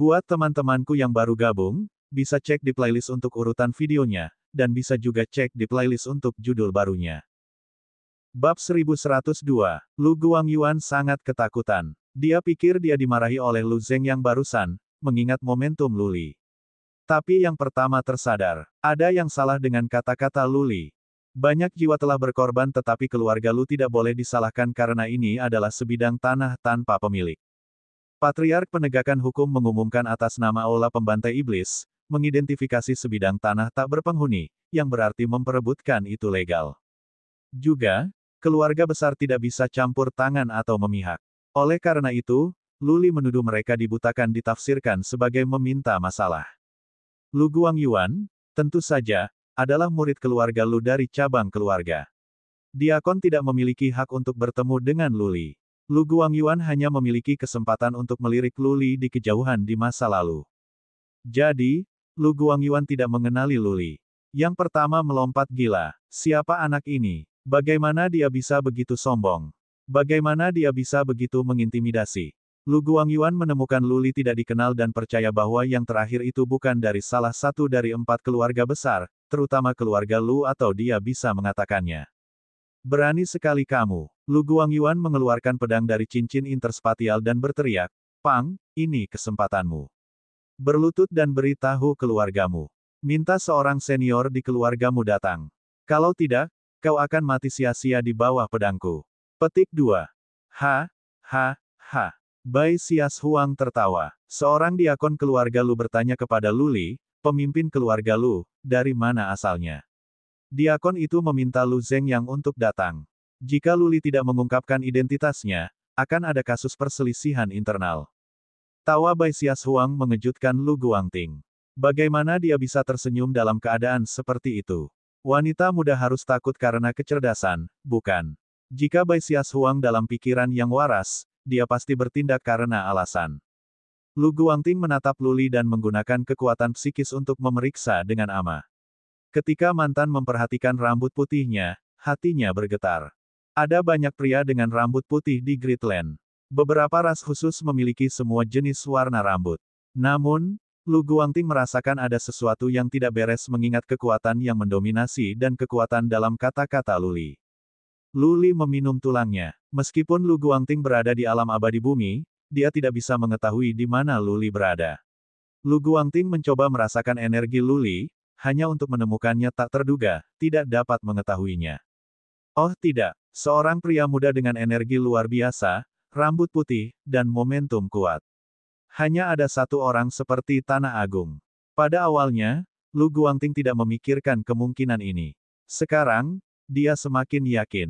Buat teman-temanku yang baru gabung, bisa cek di playlist untuk urutan videonya, dan bisa juga cek di playlist untuk judul barunya. Bab 1102, Lu Guangyuan sangat ketakutan. Dia pikir dia dimarahi oleh Lu Zeng yang barusan, mengingat momentum Luli. Tapi yang pertama tersadar, ada yang salah dengan kata-kata Luli. Banyak jiwa telah berkorban tetapi keluarga Lu tidak boleh disalahkan karena ini adalah sebidang tanah tanpa pemilik. Patriark Penegakan Hukum mengumumkan atas nama Aula Pembantai Iblis, mengidentifikasi sebidang tanah tak berpenghuni, yang berarti memperebutkan itu legal. Juga, keluarga besar tidak bisa campur tangan atau memihak. Oleh karena itu, Luli menuduh mereka dibutakan ditafsirkan sebagai meminta masalah. Lu Guangyuan, tentu saja, adalah murid keluarga Lu dari cabang keluarga. Diakon tidak memiliki hak untuk bertemu dengan Luli. Lu Guangyuan hanya memiliki kesempatan untuk melirik Luli di kejauhan di masa lalu. Jadi, Lu Guangyuan tidak mengenali Luli. Yang pertama melompat gila. Siapa anak ini? Bagaimana dia bisa begitu sombong? Bagaimana dia bisa begitu mengintimidasi? Lu Guangyuan menemukan Luli tidak dikenal dan percaya bahwa yang terakhir itu bukan dari salah satu dari 4 keluarga besar, terutama keluarga Lu atau dia bisa mengatakannya. Berani sekali kamu. Lu Guangyuan mengeluarkan pedang dari cincin interspatial dan berteriak, Pang, ini kesempatanmu. Berlutut dan beritahu keluargamu. Minta seorang senior di keluargamu datang. Kalau tidak, kau akan mati sia-sia di bawah pedangku. Petik 2. Ha, ha, ha. Bai Sias Huang tertawa. Seorang diakon keluarga Lu bertanya kepada Luli, pemimpin keluarga Lu, dari mana asalnya? Diakon itu meminta Lu Zeng yang untuk datang. Jika Luli tidak mengungkapkan identitasnya, akan ada kasus perselisihan internal. Tawa Bai Sias Huang mengejutkan Lu Guangting. Bagaimana dia bisa tersenyum dalam keadaan seperti itu? Wanita muda harus takut karena kecerdasan, bukan? Jika Bai Sias Huang dalam pikiran yang waras, dia pasti bertindak karena alasan. Lu Guangting menatap Luli dan menggunakan kekuatan psikis untuk memeriksa dengan ama. Ketika mantan memperhatikan rambut putihnya, hatinya bergetar. Ada banyak pria dengan rambut putih di Gridland. Beberapa ras khusus memiliki semua jenis warna rambut. Namun, Lu Guangting merasakan ada sesuatu yang tidak beres mengingat kekuatan yang mendominasi dan kekuatan dalam kata-kata Luli. Luli meminum tulangnya. Meskipun Lu Guangting berada di alam abadi bumi, dia tidak bisa mengetahui di mana Luli berada. Lu Guangting mencoba merasakan energi Luli, hanya untuk menemukannya tak terduga, tidak dapat mengetahuinya. Oh tidak, seorang pria muda dengan energi luar biasa, rambut putih, dan momentum kuat. Hanya ada satu orang seperti Tanah Agung. Pada awalnya, Lu Guangting tidak memikirkan kemungkinan ini. Sekarang, dia semakin yakin.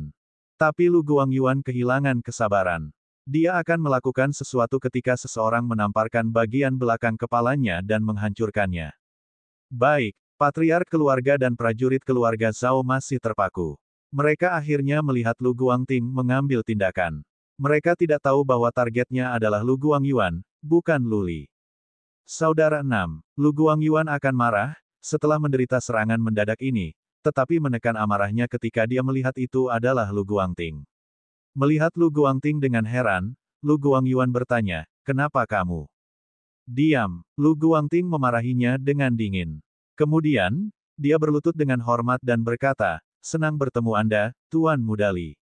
Tapi Lu Guangyuan kehilangan kesabaran. Dia akan melakukan sesuatu ketika seseorang menamparkan bagian belakang kepalanya dan menghancurkannya. Baik. Patriark keluarga dan prajurit keluarga Zhao masih terpaku. Mereka akhirnya melihat Lu Guangting mengambil tindakan. Mereka tidak tahu bahwa targetnya adalah Lu Guangyuan, bukan Luli. Saudara 6. Lu Guangyuan akan marah, setelah menderita serangan mendadak ini, tetapi menekan amarahnya ketika dia melihat itu adalah Lu Guangting. Melihat Lu Guangting dengan heran, Lu Guangyuan bertanya, kenapa kamu? Diam. Lu Guangting memarahinya dengan dingin. Kemudian, dia berlutut dengan hormat dan berkata, senang bertemu Anda, Tuan Mudali.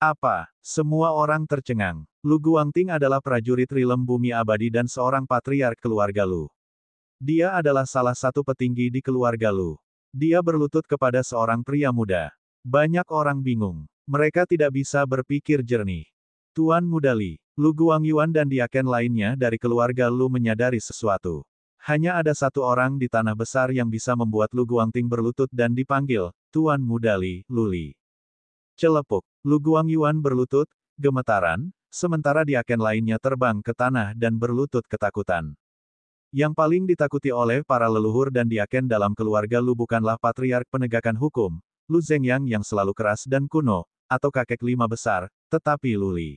Apa? Semua orang tercengang. Lu Guangting adalah prajurit Rilem Bumi Abadi dan seorang patriark keluarga Lu. Dia adalah salah satu petinggi di keluarga Lu. Dia berlutut kepada seorang pria muda. Banyak orang bingung. Mereka tidak bisa berpikir jernih. Tuan Mudali, Lu Guangyuan dan diaken lainnya dari keluarga Lu menyadari sesuatu. Hanya ada satu orang di tanah besar yang bisa membuat Lu Guangting berlutut dan dipanggil, Tuan Mudali, Luli. Celepuk. Lu Guangyuan berlutut, gemetaran, sementara diaken lainnya terbang ke tanah dan berlutut ketakutan. Yang paling ditakuti oleh para leluhur dan diaken dalam keluarga Lu bukanlah Patriark Penegakan Hukum, Lu Zhengyang yang selalu keras dan kuno, atau kakek 5 besar, tetapi Luli.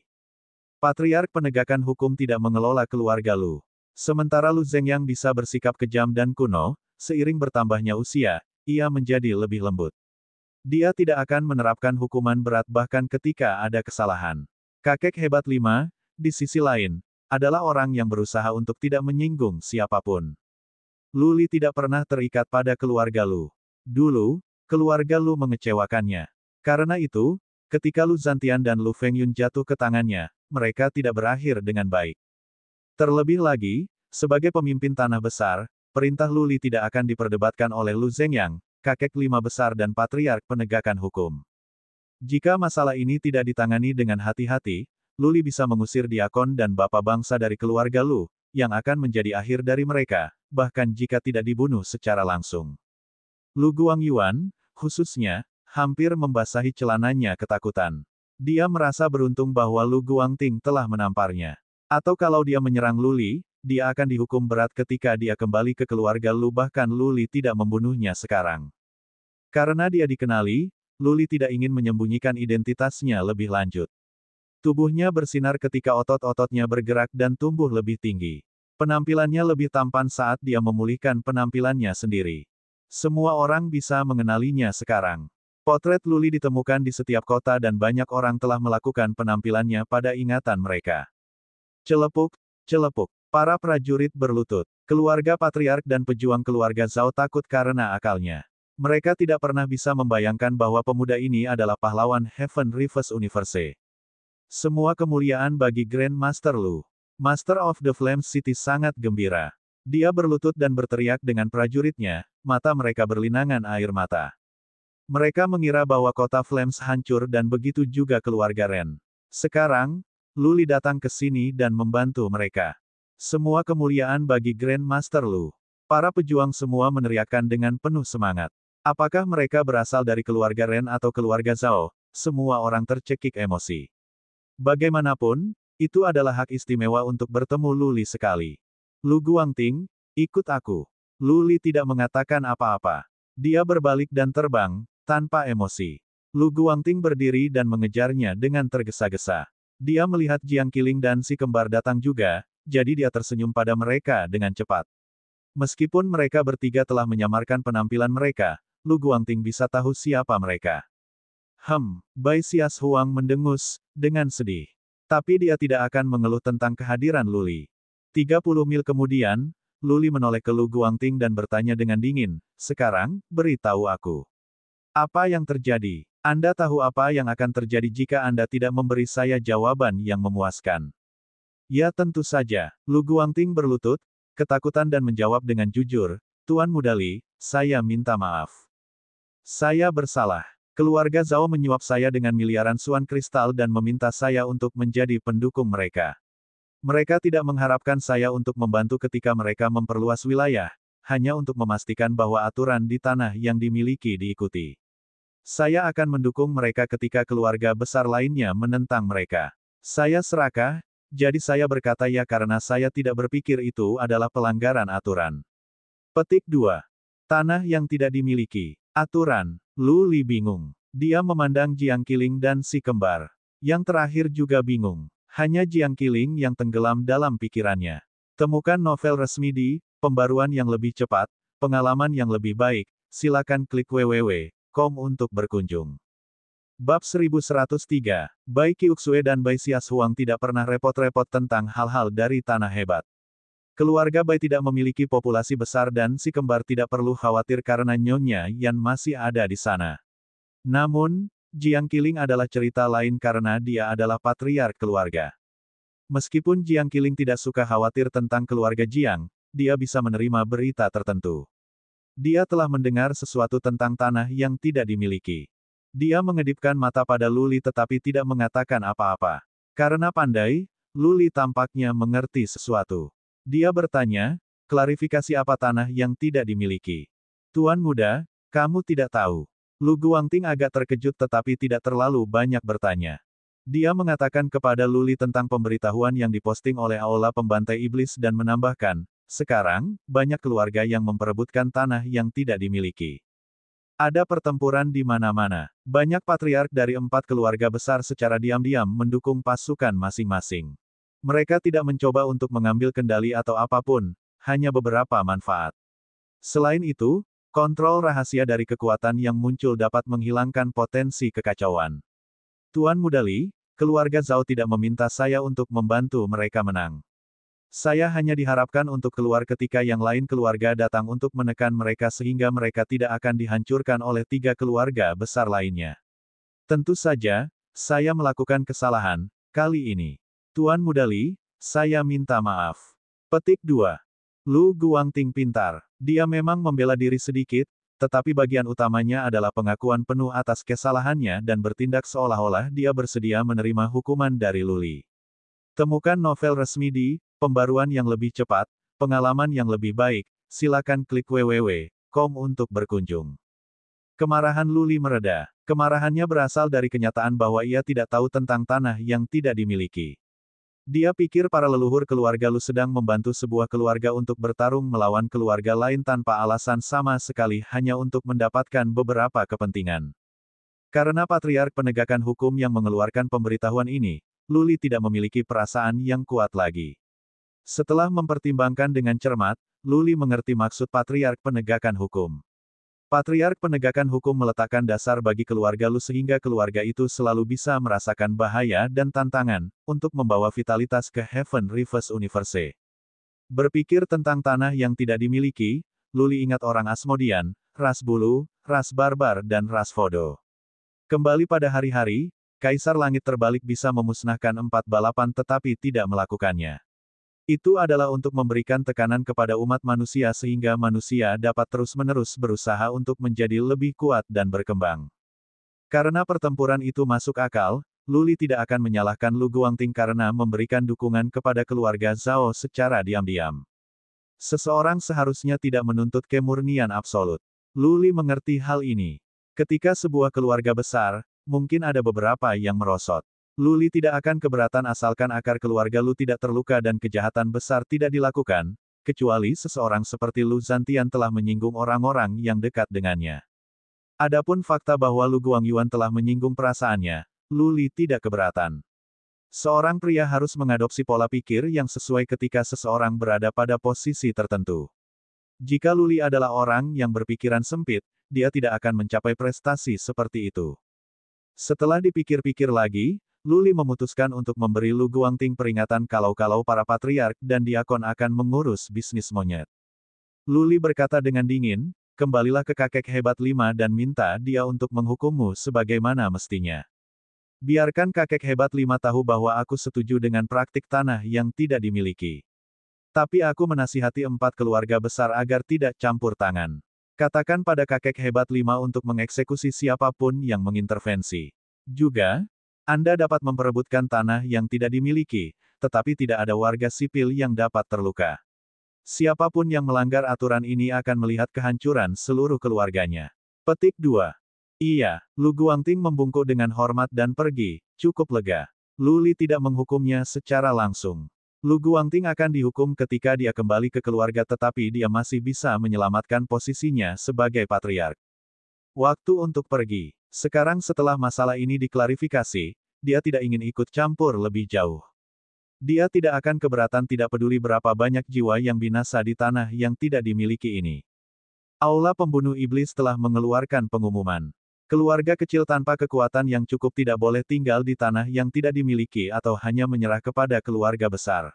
Patriark Penegakan Hukum tidak mengelola keluarga Lu. Sementara Lu Zhengyang bisa bersikap kejam dan kuno, seiring bertambahnya usia, ia menjadi lebih lembut. Dia tidak akan menerapkan hukuman berat bahkan ketika ada kesalahan. Kakek hebat 5, di sisi lain, adalah orang yang berusaha untuk tidak menyinggung siapapun. Lu Li tidak pernah terikat pada keluarga Lu. Dulu, keluarga Lu mengecewakannya. Karena itu, ketika Lu Zantian dan Lu Fengyun jatuh ke tangannya, mereka tidak berakhir dengan baik. Terlebih lagi, sebagai pemimpin tanah besar, perintah Lu Li tidak akan diperdebatkan oleh Lu Zhengyang, kakek lima besar dan patriark penegakan hukum. Jika masalah ini tidak ditangani dengan hati-hati, Lu Li bisa mengusir diakon dan bapak bangsa dari keluarga Lu, yang akan menjadi akhir dari mereka, bahkan jika tidak dibunuh secara langsung. Lu Guangyuan, khususnya, hampir membasahi celananya ketakutan. Dia merasa beruntung bahwa Lu Guangting telah menamparnya. Atau kalau dia menyerang Lu Li, dia akan dihukum berat ketika dia kembali ke keluarga Lu, bahkan Lu Li tidak membunuhnya sekarang. Karena dia dikenali, Lu Li tidak ingin menyembunyikan identitasnya lebih lanjut. Tubuhnya bersinar ketika otot-ototnya bergerak dan tumbuh lebih tinggi. Penampilannya lebih tampan saat dia memulihkan penampilannya sendiri. Semua orang bisa mengenalinya sekarang. Potret Lu Li ditemukan di setiap kota dan banyak orang telah melakukan penampilannya pada ingatan mereka. Celepuk, celepuk. Para prajurit berlutut. Keluarga patriark dan pejuang keluarga Zhao takut karena akalnya. Mereka tidak pernah bisa membayangkan bahwa pemuda ini adalah pahlawan Heaven Reverse Universe. Semua kemuliaan bagi Grand Master Lu. Master of the Flames City sangat gembira. Dia berlutut dan berteriak dengan prajuritnya, mata mereka berlinangan air mata. Mereka mengira bahwa kota Flames hancur dan begitu juga keluarga Ren. Sekarang, Lu Li datang ke sini dan membantu mereka. Semua kemuliaan bagi Grand Master Lu. Para pejuang semua meneriakkan dengan penuh semangat. Apakah mereka berasal dari keluarga Ren atau keluarga Zhao? Semua orang tercekik emosi. Bagaimanapun, itu adalah hak istimewa untuk bertemu Lu Li sekali. Lu Guangting, ikut aku. Lu Li tidak mengatakan apa-apa. Dia berbalik dan terbang, tanpa emosi. Lu Guangting berdiri dan mengejarnya dengan tergesa-gesa. Dia melihat Jiang Qiling dan si kembar datang juga, jadi dia tersenyum pada mereka dengan cepat. Meskipun mereka bertiga telah menyamarkan penampilan mereka, Lu Guangting bisa tahu siapa mereka. Bai Xias Huang mendengus, dengan sedih. Tapi dia tidak akan mengeluh tentang kehadiran Lu Li. 30 mil kemudian, Lu Li menoleh ke Lu Guangting dan bertanya dengan dingin, "Sekarang, beritahu aku. Apa yang terjadi? Anda tahu apa yang akan terjadi jika Anda tidak memberi saya jawaban yang memuaskan?" Ya tentu saja, Lu Guangting berlutut, ketakutan dan menjawab dengan jujur, "Tuan Muda Li, saya minta maaf. Saya bersalah. Keluarga Zhao menyuap saya dengan miliaran suan kristal dan meminta saya untuk menjadi pendukung mereka. Mereka tidak mengharapkan saya untuk membantu ketika mereka memperluas wilayah, hanya untuk memastikan bahwa aturan di tanah yang dimiliki diikuti. Saya akan mendukung mereka ketika keluarga besar lainnya menentang mereka. Saya serakah, jadi saya berkata ya karena saya tidak berpikir itu adalah pelanggaran aturan." Petik 2. Tanah yang tidak dimiliki. Aturan. Lu Li bingung. Dia memandang Jiang Qiling dan si kembar. Yang terakhir juga bingung. Hanya Jiang Qiling yang tenggelam dalam pikirannya. Temukan novel resmi di Pembaruan yang lebih cepat, pengalaman yang lebih baik. Silakan klik www.com untuk berkunjung. Bab 1103, Bai Qiuxue dan Bai Xias Huang tidak pernah repot-repot tentang hal-hal dari tanah hebat. Keluarga Bai tidak memiliki populasi besar dan si kembar tidak perlu khawatir karena Nyonya Yan masih ada di sana. Namun, Jiang Qiling adalah cerita lain karena dia adalah patriark keluarga. Meskipun Jiang Qiling tidak suka khawatir tentang keluarga Jiang, dia bisa menerima berita tertentu. Dia telah mendengar sesuatu tentang tanah yang tidak dimiliki. Dia mengedipkan mata pada Lu Li tetapi tidak mengatakan apa-apa. Karena pandai, Lu Li tampaknya mengerti sesuatu. Dia bertanya, "Klarifikasi apa tanah yang tidak dimiliki?" "Tuan Muda, kamu tidak tahu." Lu Guangting agak terkejut tetapi tidak terlalu banyak bertanya. Dia mengatakan kepada Lu Li tentang pemberitahuan yang diposting oleh Aula Pembantai Iblis dan menambahkan, "Sekarang, banyak keluarga yang memperebutkan tanah yang tidak dimiliki. Ada pertempuran di mana-mana. Banyak patriark dari 4 keluarga besar secara diam-diam mendukung pasukan masing-masing. Mereka tidak mencoba untuk mengambil kendali atau apapun, hanya beberapa manfaat. Selain itu, kontrol rahasia dari kekuatan yang muncul dapat menghilangkan potensi kekacauan. Tuan Muda Li, keluarga Zhao tidak meminta saya untuk membantu mereka menang. Saya hanya diharapkan untuk keluar ketika yang lain keluarga datang untuk menekan mereka sehingga mereka tidak akan dihancurkan oleh 3 keluarga besar lainnya. Tentu saja, saya melakukan kesalahan, kali ini. Tuan Muda Li, saya minta maaf. Petik 2. Lu Guangting pintar. Dia memang membela diri sedikit, tetapi bagian utamanya adalah pengakuan penuh atas kesalahannya dan bertindak seolah-olah dia bersedia menerima hukuman dari Luli. Temukan novel resmi di Pembaruan yang lebih cepat, pengalaman yang lebih baik, silakan klik www.com untuk berkunjung. Kemarahan Luli mereda. Kemarahannya berasal dari kenyataan bahwa ia tidak tahu tentang tanah yang tidak dimiliki. Dia pikir para leluhur keluarga Lu sedang membantu sebuah keluarga untuk bertarung melawan keluarga lain tanpa alasan sama sekali hanya untuk mendapatkan beberapa kepentingan. Karena patriark penegakan hukum yang mengeluarkan pemberitahuan ini, Luli tidak memiliki perasaan yang kuat lagi. Setelah mempertimbangkan dengan cermat, Luli mengerti maksud patriark penegakan hukum. Patriark penegakan hukum meletakkan dasar bagi keluarga Lu sehingga keluarga itu selalu bisa merasakan bahaya dan tantangan, untuk membawa vitalitas ke Heaven Reverse Universe. Berpikir tentang tanah yang tidak dimiliki, Luli ingat orang Asmodian, ras bulu, ras barbar dan ras Fodo. Kembali pada hari-hari, Kaisar Langit Terbalik bisa memusnahkan 4 balapan tetapi tidak melakukannya. Itu adalah untuk memberikan tekanan kepada umat manusia sehingga manusia dapat terus-menerus berusaha untuk menjadi lebih kuat dan berkembang. Karena pertempuran itu masuk akal, Luli tidak akan menyalahkan Lu Guangting karena memberikan dukungan kepada keluarga Zhao secara diam-diam. Seseorang seharusnya tidak menuntut kemurnian absolut. Luli mengerti hal ini. Ketika sebuah keluarga besar, mungkin ada beberapa yang merosot. Luli tidak akan keberatan asalkan akar keluarga Lu tidak terluka dan kejahatan besar tidak dilakukan, kecuali seseorang seperti Lu Zantian telah menyinggung orang-orang yang dekat dengannya. Adapun fakta bahwa Lu Guangyuan telah menyinggung perasaannya, Luli tidak keberatan. Seorang pria harus mengadopsi pola pikir yang sesuai ketika seseorang berada pada posisi tertentu. Jika Luli adalah orang yang berpikiran sempit, dia tidak akan mencapai prestasi seperti itu. Setelah dipikir-pikir lagi, Luli memutuskan untuk memberi Lu Guangting peringatan kalau-kalau para patriark dan diakon akan mengurus bisnis monyet. Luli berkata dengan dingin, kembalilah ke kakek hebat 5 dan minta dia untuk menghukummu sebagaimana mestinya. Biarkan kakek hebat 5 tahu bahwa aku setuju dengan praktik tanah yang tidak dimiliki. Tapi aku menasihati 4 keluarga besar agar tidak campur tangan. Katakan pada kakek hebat 5 untuk mengeksekusi siapapun yang mengintervensi. Juga, Anda dapat memperebutkan tanah yang tidak dimiliki, tetapi tidak ada warga sipil yang dapat terluka. Siapapun yang melanggar aturan ini akan melihat kehancuran seluruh keluarganya. Petik 2. Iya, Lu Guangting membungkuk dengan hormat dan pergi, cukup lega. Luli tidak menghukumnya secara langsung. Lu Guangting akan dihukum ketika dia kembali ke keluarga tetapi dia masih bisa menyelamatkan posisinya sebagai patriark. Waktu untuk pergi. Sekarang setelah masalah ini diklarifikasi, dia tidak ingin ikut campur lebih jauh. Dia tidak akan keberatan tidak peduli berapa banyak jiwa yang binasa di tanah yang tidak dimiliki ini. Aula Pembunuh Iblis telah mengeluarkan pengumuman. Keluarga kecil tanpa kekuatan yang cukup tidak boleh tinggal di tanah yang tidak dimiliki atau hanya menyerah kepada keluarga besar.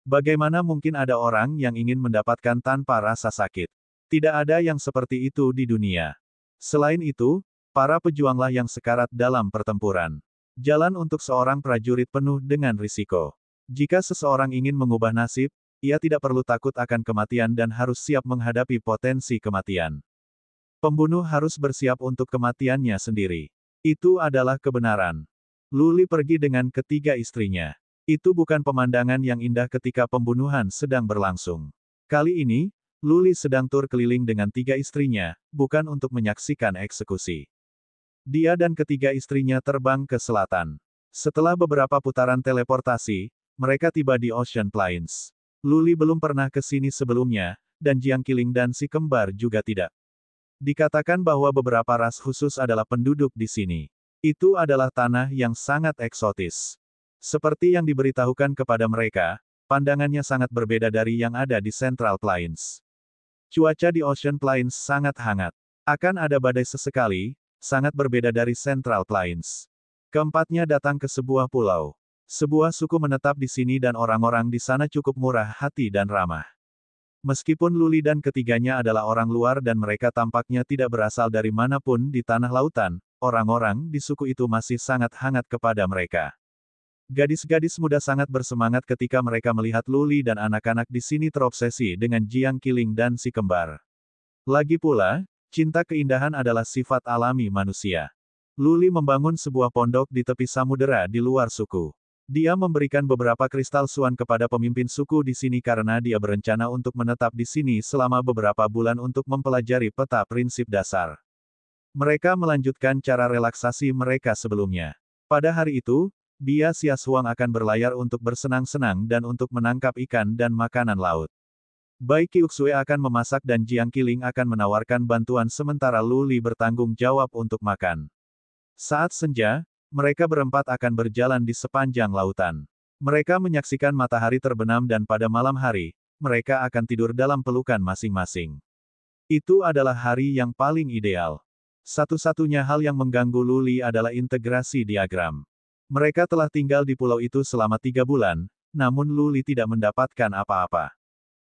Bagaimana mungkin ada orang yang ingin mendapatkan tanpa rasa sakit? Tidak ada yang seperti itu di dunia. Selain itu, para pejuanglah yang sekarat dalam pertempuran. Jalan untuk seorang prajurit penuh dengan risiko. Jika seseorang ingin mengubah nasib, ia tidak perlu takut akan kematian dan harus siap menghadapi potensi kematian. Pembunuh harus bersiap untuk kematiannya sendiri. Itu adalah kebenaran. Luli pergi dengan ketiga istrinya. Itu bukan pemandangan yang indah ketika pembunuhan sedang berlangsung. Kali ini, Luli sedang tur keliling dengan 3 istrinya, bukan untuk menyaksikan eksekusi. Dia dan ketiga istrinya terbang ke selatan. Setelah beberapa putaran teleportasi, mereka tiba di Ocean Plains. Luli belum pernah ke sini sebelumnya, dan Jiang Qiling dan si kembar juga tidak. Dikatakan bahwa beberapa ras khusus adalah penduduk di sini. Itu adalah tanah yang sangat eksotis. Seperti yang diberitahukan kepada mereka, pandangannya sangat berbeda dari yang ada di Central Plains. Cuaca di Ocean Plains sangat hangat. Akan ada badai sesekali, sangat berbeda dari Central Plains. Keempatnya datang ke sebuah pulau. Sebuah suku menetap di sini dan orang-orang di sana cukup murah hati dan ramah. Meskipun Luli dan ketiganya adalah orang luar dan mereka tampaknya tidak berasal dari manapun di tanah lautan, orang-orang di suku itu masih sangat hangat kepada mereka. Gadis-gadis muda sangat bersemangat ketika mereka melihat Luli dan anak-anak di sini terobsesi dengan Jiang Qiling dan si kembar. Lagi pula, cinta keindahan adalah sifat alami manusia. Luli membangun sebuah pondok di tepi samudera di luar suku. Dia memberikan beberapa kristal suan kepada pemimpin suku di sini karena dia berencana untuk menetap di sini selama beberapa bulan untuk mempelajari peta prinsip dasar. Mereka melanjutkan cara relaksasi mereka sebelumnya. Pada hari itu, Bia Xias Huang akan berlayar untuk bersenang-senang dan untuk menangkap ikan dan makanan laut. Bai Qiuxue akan memasak dan Jiang Qiling akan menawarkan bantuan sementara Luli bertanggung jawab untuk makan. Saat senja, mereka berempat akan berjalan di sepanjang lautan. Mereka menyaksikan matahari terbenam dan pada malam hari, mereka akan tidur dalam pelukan masing-masing. Itu adalah hari yang paling ideal. Satu-satunya hal yang mengganggu Luli adalah integrasi diagram. Mereka telah tinggal di pulau itu selama 3 bulan, namun Luli tidak mendapatkan apa-apa.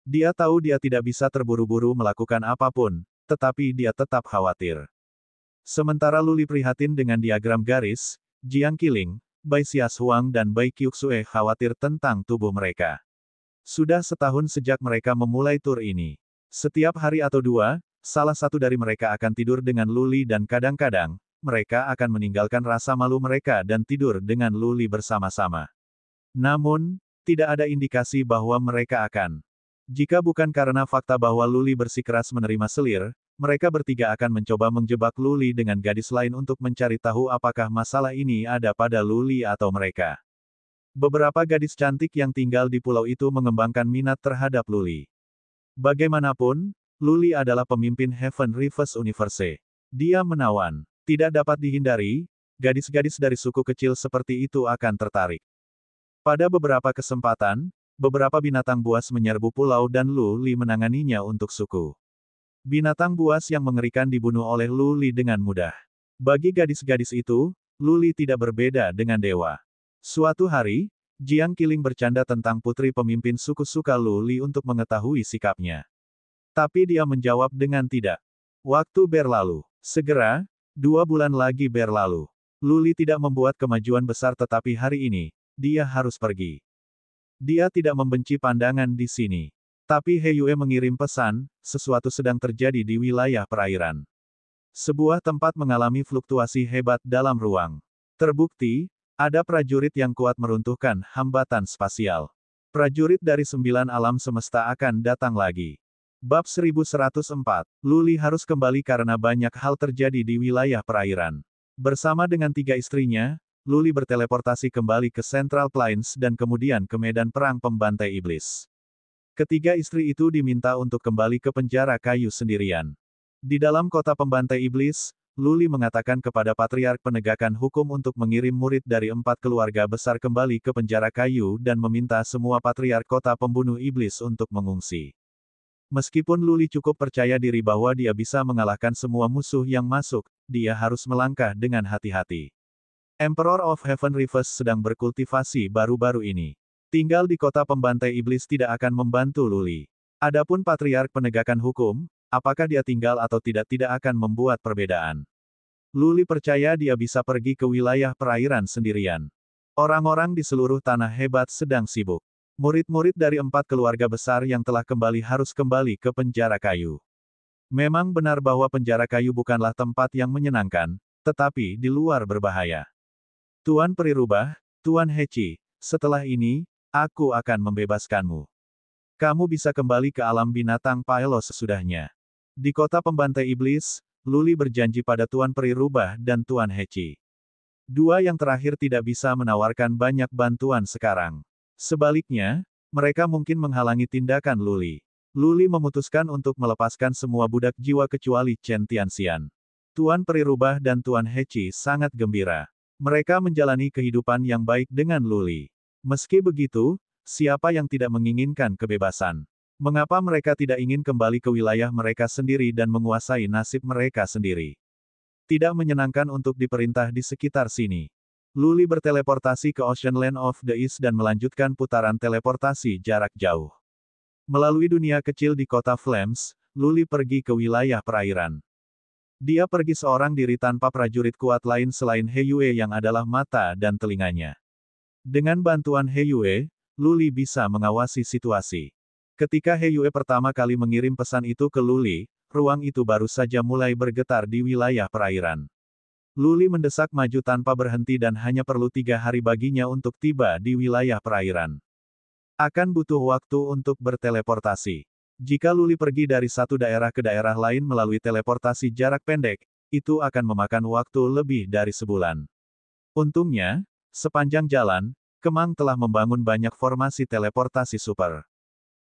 Dia tahu dia tidak bisa terburu-buru melakukan apapun, tetapi dia tetap khawatir. Sementara Luli prihatin dengan diagram garis, Jiang Qiling, Bai Xias Huang dan Bai Qiuxue khawatir tentang tubuh mereka. Sudah setahun sejak mereka memulai tur ini. Setiap hari atau 2, salah satu dari mereka akan tidur dengan Luli dan kadang-kadang, mereka akan meninggalkan rasa malu mereka dan tidur dengan Luli bersama-sama. Namun, tidak ada indikasi bahwa mereka akan. Jika bukan karena fakta bahwa Luli bersikeras menerima selir, mereka bertiga akan mencoba menjebak Luli dengan gadis lain untuk mencari tahu apakah masalah ini ada pada Luli atau mereka. Beberapa gadis cantik yang tinggal di pulau itu mengembangkan minat terhadap Luli. Bagaimanapun, Luli adalah pemimpin Heaven Reverse Universe. Dia menawan. Tidak dapat dihindari, gadis-gadis dari suku kecil seperti itu akan tertarik. Pada beberapa kesempatan, beberapa binatang buas menyerbu pulau dan Luli menanganinya untuk suku. Binatang buas yang mengerikan dibunuh oleh Luli dengan mudah. Bagi gadis-gadis itu, Luli tidak berbeda dengan dewa. Suatu hari, Jiang Qiling bercanda tentang putri pemimpin suku suka Luli untuk mengetahui sikapnya. Tapi dia menjawab dengan tidak. Waktu berlalu. Segera, 2 bulan lagi berlalu. Luli tidak membuat kemajuan besar tetapi hari ini, dia harus pergi. Dia tidak membenci pandangan di sini. Tapi He Yue mengirim pesan, sesuatu sedang terjadi di wilayah perairan. Sebuah tempat mengalami fluktuasi hebat dalam ruang. Terbukti, ada prajurit yang kuat meruntuhkan hambatan spasial. Prajurit dari 9 alam semesta akan datang lagi. Bab 1104, Luli harus kembali karena banyak hal terjadi di wilayah perairan. Bersama dengan 3 istrinya, Luli berteleportasi kembali ke Central Plains dan kemudian ke medan perang pembantai iblis. Ketiga istri itu diminta untuk kembali ke penjara kayu sendirian. Di dalam kota pembantai iblis, Luli mengatakan kepada Patriark Penegakan Hukum untuk mengirim murid dari 4 keluarga besar kembali ke penjara kayu dan meminta semua Patriark kota pembunuh iblis untuk mengungsi. Meskipun Luli cukup percaya diri bahwa dia bisa mengalahkan semua musuh yang masuk, dia harus melangkah dengan hati-hati. Emperor of Heaven Reverse sedang berkultivasi baru-baru ini. Tinggal di kota pembantai iblis tidak akan membantu Luli. Adapun Patriark Penegakan Hukum, apakah dia tinggal atau tidak akan membuat perbedaan. Luli percaya dia bisa pergi ke wilayah perairan sendirian. Orang-orang di seluruh tanah hebat sedang sibuk. Murid-murid dari 4 keluarga besar yang telah kembali harus kembali ke penjara kayu. Memang benar bahwa penjara kayu bukanlah tempat yang menyenangkan, tetapi di luar berbahaya. Tuan Peri Rubah, Tuan Hechi, setelah ini, aku akan membebaskanmu. Kamu bisa kembali ke alam binatang Paelos sesudahnya. Di kota pembantai iblis, Luli berjanji pada Tuan Peri Rubah dan Tuan Hechi. 2 yang terakhir tidak bisa menawarkan banyak bantuan sekarang. Sebaliknya, mereka mungkin menghalangi tindakan Luli. Luli memutuskan untuk melepaskan semua budak jiwa kecuali Chen Tianxian. Tuan Peri Rubah dan Tuan Hechi sangat gembira. Mereka menjalani kehidupan yang baik dengan Luli. Meski begitu, siapa yang tidak menginginkan kebebasan? Mengapa mereka tidak ingin kembali ke wilayah mereka sendiri dan menguasai nasib mereka sendiri? Tidak menyenangkan untuk diperintah di sekitar sini. Luli berteleportasi ke Ocean Land of the East dan melanjutkan putaran teleportasi jarak jauh. Melalui dunia kecil di kota Flames, Luli pergi ke wilayah perairan. Dia pergi seorang diri tanpa prajurit kuat lain selain He Yue yang adalah mata dan telinganya. Dengan bantuan He Yue, Luli bisa mengawasi situasi. Ketika He Yue pertama kali mengirim pesan itu ke Luli, ruang itu baru saja mulai bergetar di wilayah perairan. Luli mendesak maju tanpa berhenti dan hanya perlu 3 hari baginya untuk tiba di wilayah perairan. Akan butuh waktu untuk berteleportasi. Jika Luli pergi dari satu daerah ke daerah lain melalui teleportasi jarak pendek, itu akan memakan waktu lebih dari sebulan. Untungnya, sepanjang jalan, Kemang telah membangun banyak formasi teleportasi super.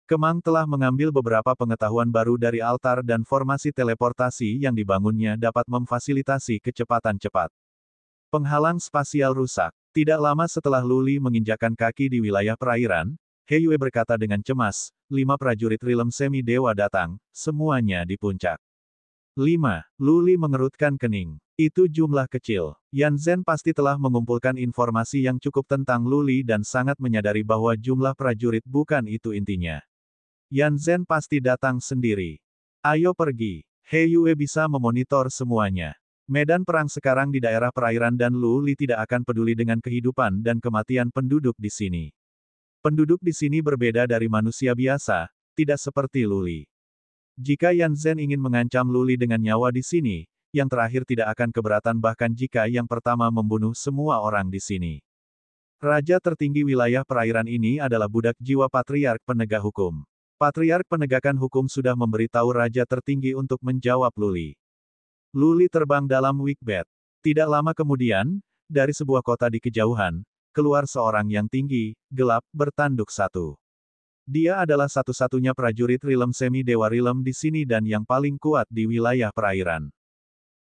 Kemang telah mengambil beberapa pengetahuan baru dari altar dan formasi teleportasi yang dibangunnya dapat memfasilitasi kecepatan cepat. Penghalang spasial rusak. Tidak lama setelah Luli menginjakan kaki di wilayah perairan, He Yue berkata dengan cemas, 5 prajurit Rilem Semi Dewa datang, semuanya di puncak. 5. Luli mengerutkan kening. Itu jumlah kecil. Yan Zhen pasti telah mengumpulkan informasi yang cukup tentang Luli dan sangat menyadari bahwa jumlah prajurit bukan itu intinya. Yan Zhen pasti datang sendiri. Ayo pergi. He Yue bisa memonitor semuanya. Medan perang sekarang di daerah perairan dan Luli tidak akan peduli dengan kehidupan dan kematian penduduk di sini. Penduduk di sini berbeda dari manusia biasa, tidak seperti Luli. Jika Yan Zhen ingin mengancam Luli dengan nyawa di sini, yang terakhir tidak akan keberatan bahkan jika yang pertama membunuh semua orang di sini. Raja tertinggi wilayah perairan ini adalah budak jiwa patriark penegak hukum. Patriark penegakan hukum sudah memberitahu raja tertinggi untuk menjawab Luli. Luli terbang dalam Wickbat. Tidak lama kemudian, dari sebuah kota di kejauhan, keluar seorang yang tinggi, gelap, bertanduk satu. Dia adalah satu-satunya prajurit Rilem Semi Dewa Rilem di sini dan yang paling kuat di wilayah perairan.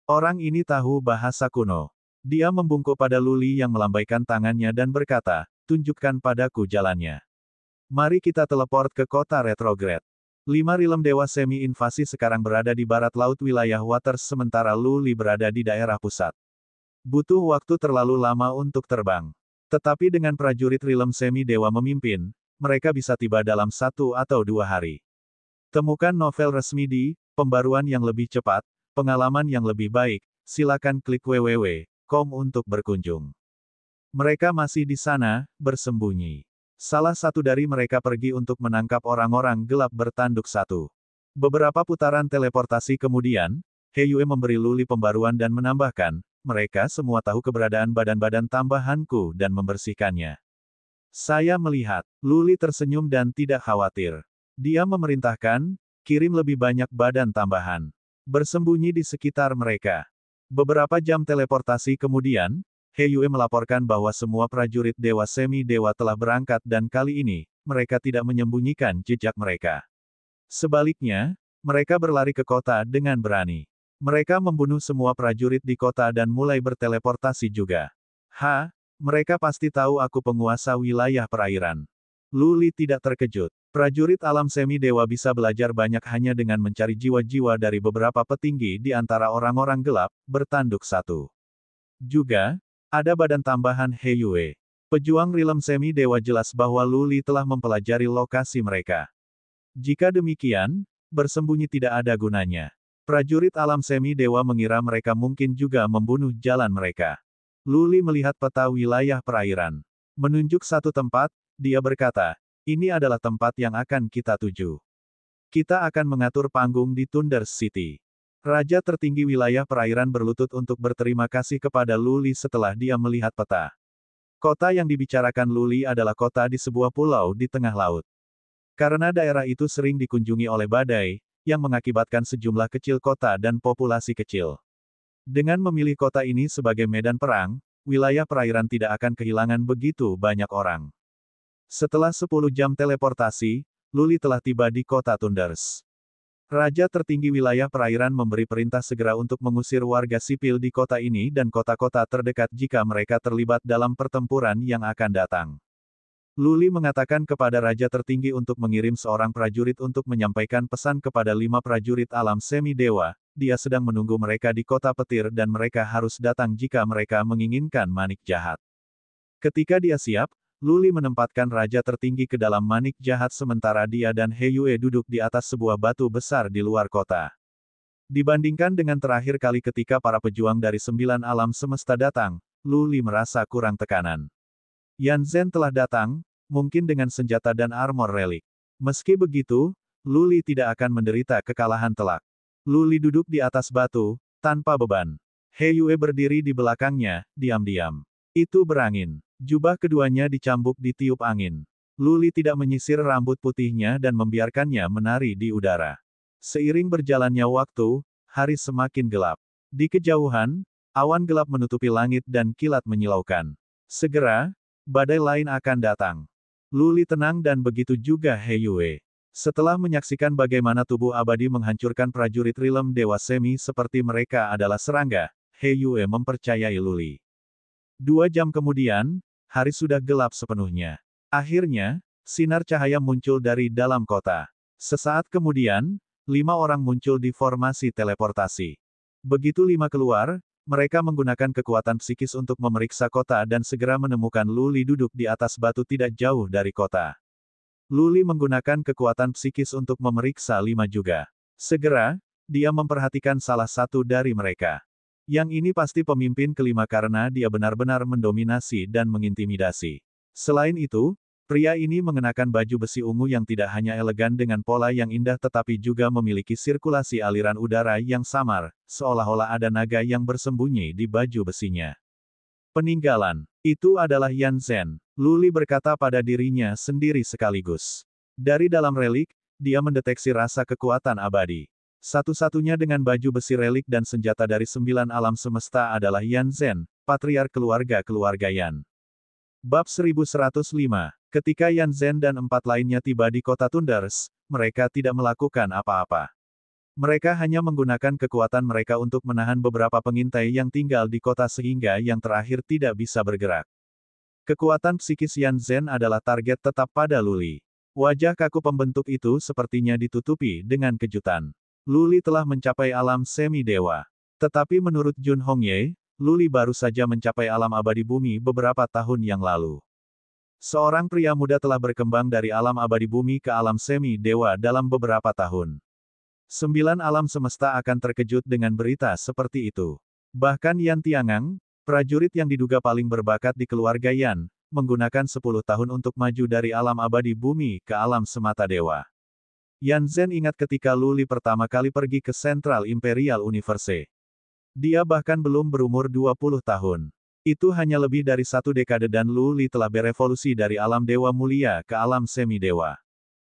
Orang ini tahu bahasa kuno. Dia membungkuk pada Luli yang melambaikan tangannya dan berkata, tunjukkan padaku jalannya. Mari kita teleport ke kota retrograde. 5 Rilem Dewa Semi Invasi sekarang berada di barat laut wilayah Waters sementara Luli berada di daerah pusat. Butuh waktu terlalu lama untuk terbang. Tetapi dengan prajurit Rilem Semi Dewa memimpin, mereka bisa tiba dalam 1 atau 2 hari. Temukan novel resmi di Pembaruan yang lebih cepat, pengalaman yang lebih baik, silakan klik www.com untuk berkunjung. Mereka masih di sana, bersembunyi. Salah satu dari mereka pergi untuk menangkap orang-orang gelap bertanduk satu. Beberapa putaran teleportasi kemudian, He Yue memberi Luli pembaruan dan menambahkan, mereka semua tahu keberadaan badan-badan tambahanku dan membersihkannya. Saya melihat, Luli tersenyum dan tidak khawatir. Dia memerintahkan, kirim lebih banyak badan tambahan. Bersembunyi di sekitar mereka. Beberapa jam teleportasi kemudian, He Yue melaporkan bahwa semua prajurit Dewa Semi Dewa telah berangkat dan kali ini, mereka tidak menyembunyikan jejak mereka. Sebaliknya, mereka berlari ke kota dengan berani. Mereka membunuh semua prajurit di kota dan mulai berteleportasi juga. Mereka pasti tahu aku penguasa wilayah perairan. Luli tidak terkejut. Prajurit alam semi dewa bisa belajar banyak hanya dengan mencari jiwa-jiwa dari beberapa petinggi di antara orang-orang gelap, bertanduk satu. Juga, ada badan tambahan He Yue. Pejuang Rilem Semi Dewa jelas bahwa Luli telah mempelajari lokasi mereka. Jika demikian, bersembunyi tidak ada gunanya. Prajurit alam semi dewa mengira mereka mungkin juga membunuh jalan mereka. Luli melihat peta wilayah perairan. Menunjuk satu tempat, dia berkata, ini adalah tempat yang akan kita tuju. Kita akan mengatur panggung di Thunder City. Raja tertinggi wilayah perairan berlutut untuk berterima kasih kepada Luli setelah dia melihat peta. Kota yang dibicarakan Luli adalah kota di sebuah pulau di tengah laut. Karena daerah itu sering dikunjungi oleh badai, yang mengakibatkan sejumlah kecil kota dan populasi kecil. Dengan memilih kota ini sebagai medan perang, wilayah perairan tidak akan kehilangan begitu banyak orang. Setelah 10 jam teleportasi, Luli telah tiba di kota Thunders. Raja tertinggi wilayah perairan memberi perintah segera untuk mengusir warga sipil di kota ini dan kota-kota terdekat jika mereka terlibat dalam pertempuran yang akan datang. Luli mengatakan kepada Raja tertinggi untuk mengirim seorang prajurit untuk menyampaikan pesan kepada 5 prajurit alam semi dewa, dia sedang menunggu mereka di kota petir dan mereka harus datang jika mereka menginginkan manik jahat. Ketika dia siap, Luli menempatkan raja tertinggi ke dalam manik jahat sementara dia dan He Yue duduk di atas sebuah batu besar di luar kota. Dibandingkan dengan terakhir kali ketika para pejuang dari 9 alam semesta datang, Luli merasa kurang tekanan. Yan Zhen telah datang, mungkin dengan senjata dan armor relik. Meski begitu, Luli tidak akan menderita kekalahan telak. Luli duduk di atas batu, tanpa beban. He Yue berdiri di belakangnya, diam-diam. Itu berangin. Jubah keduanya dicambuk di tiup angin. Luli tidak menyisir rambut putihnya dan membiarkannya menari di udara. Seiring berjalannya waktu, hari semakin gelap. Di kejauhan, awan gelap menutupi langit dan kilat menyilaukan. Segera, badai lain akan datang. Luli tenang dan begitu juga He Yue. Setelah menyaksikan bagaimana tubuh abadi menghancurkan prajurit Rilem Dewa Semi seperti mereka adalah serangga, He Yue mempercayai Luli. 2 jam kemudian, hari sudah gelap sepenuhnya. Akhirnya, sinar cahaya muncul dari dalam kota. Sesaat kemudian, 5 orang muncul di formasi teleportasi. Begitu 5 keluar, mereka menggunakan kekuatan psikis untuk memeriksa kota dan segera menemukan Luli duduk di atas batu tidak jauh dari kota. Luli menggunakan kekuatan psikis untuk memeriksa 5 juga. Segera, dia memperhatikan salah satu dari mereka. Yang ini pasti pemimpin kelima karena dia benar-benar mendominasi dan mengintimidasi. Selain itu, pria ini mengenakan baju besi ungu yang tidak hanya elegan dengan pola yang indah tetapi juga memiliki sirkulasi aliran udara yang samar, seolah-olah ada naga yang bersembunyi di baju besinya. Peninggalan. Itu adalah Yan Zhen. Luli berkata pada dirinya sendiri sekaligus. Dari dalam relik, dia mendeteksi rasa kekuatan abadi. Satu-satunya dengan baju besi relik dan senjata dari 9 alam semesta adalah Yan Zhen, patriark keluarga Yan. Bab 1105. Ketika Yan Zhen dan 4 lainnya tiba di kota Thunders, mereka tidak melakukan apa-apa. Mereka hanya menggunakan kekuatan mereka untuk menahan beberapa pengintai yang tinggal di kota sehingga yang terakhir tidak bisa bergerak. Kekuatan psikis Yan Zhen adalah target tetap pada Luli. Wajah kaku pembentuk itu sepertinya ditutupi dengan kejutan. Luli telah mencapai alam semi-dewa. Tetapi menurut Jun Hongye, Luli baru saja mencapai alam abadi bumi beberapa tahun yang lalu. Seorang pria muda telah berkembang dari alam abadi bumi ke alam semi-dewa dalam beberapa tahun. 9 alam semesta akan terkejut dengan berita seperti itu. Bahkan Yan Tiangang, prajurit yang diduga paling berbakat di keluarga Yan, menggunakan 10 tahun untuk maju dari alam abadi bumi ke alam semata dewa. Yan Zhen ingat ketika Luli pertama kali pergi ke Central Imperial Universe. Dia bahkan belum berumur 20 tahun. Itu hanya lebih dari 1 dekade dan Luli telah berevolusi dari alam dewa mulia ke alam semi-dewa.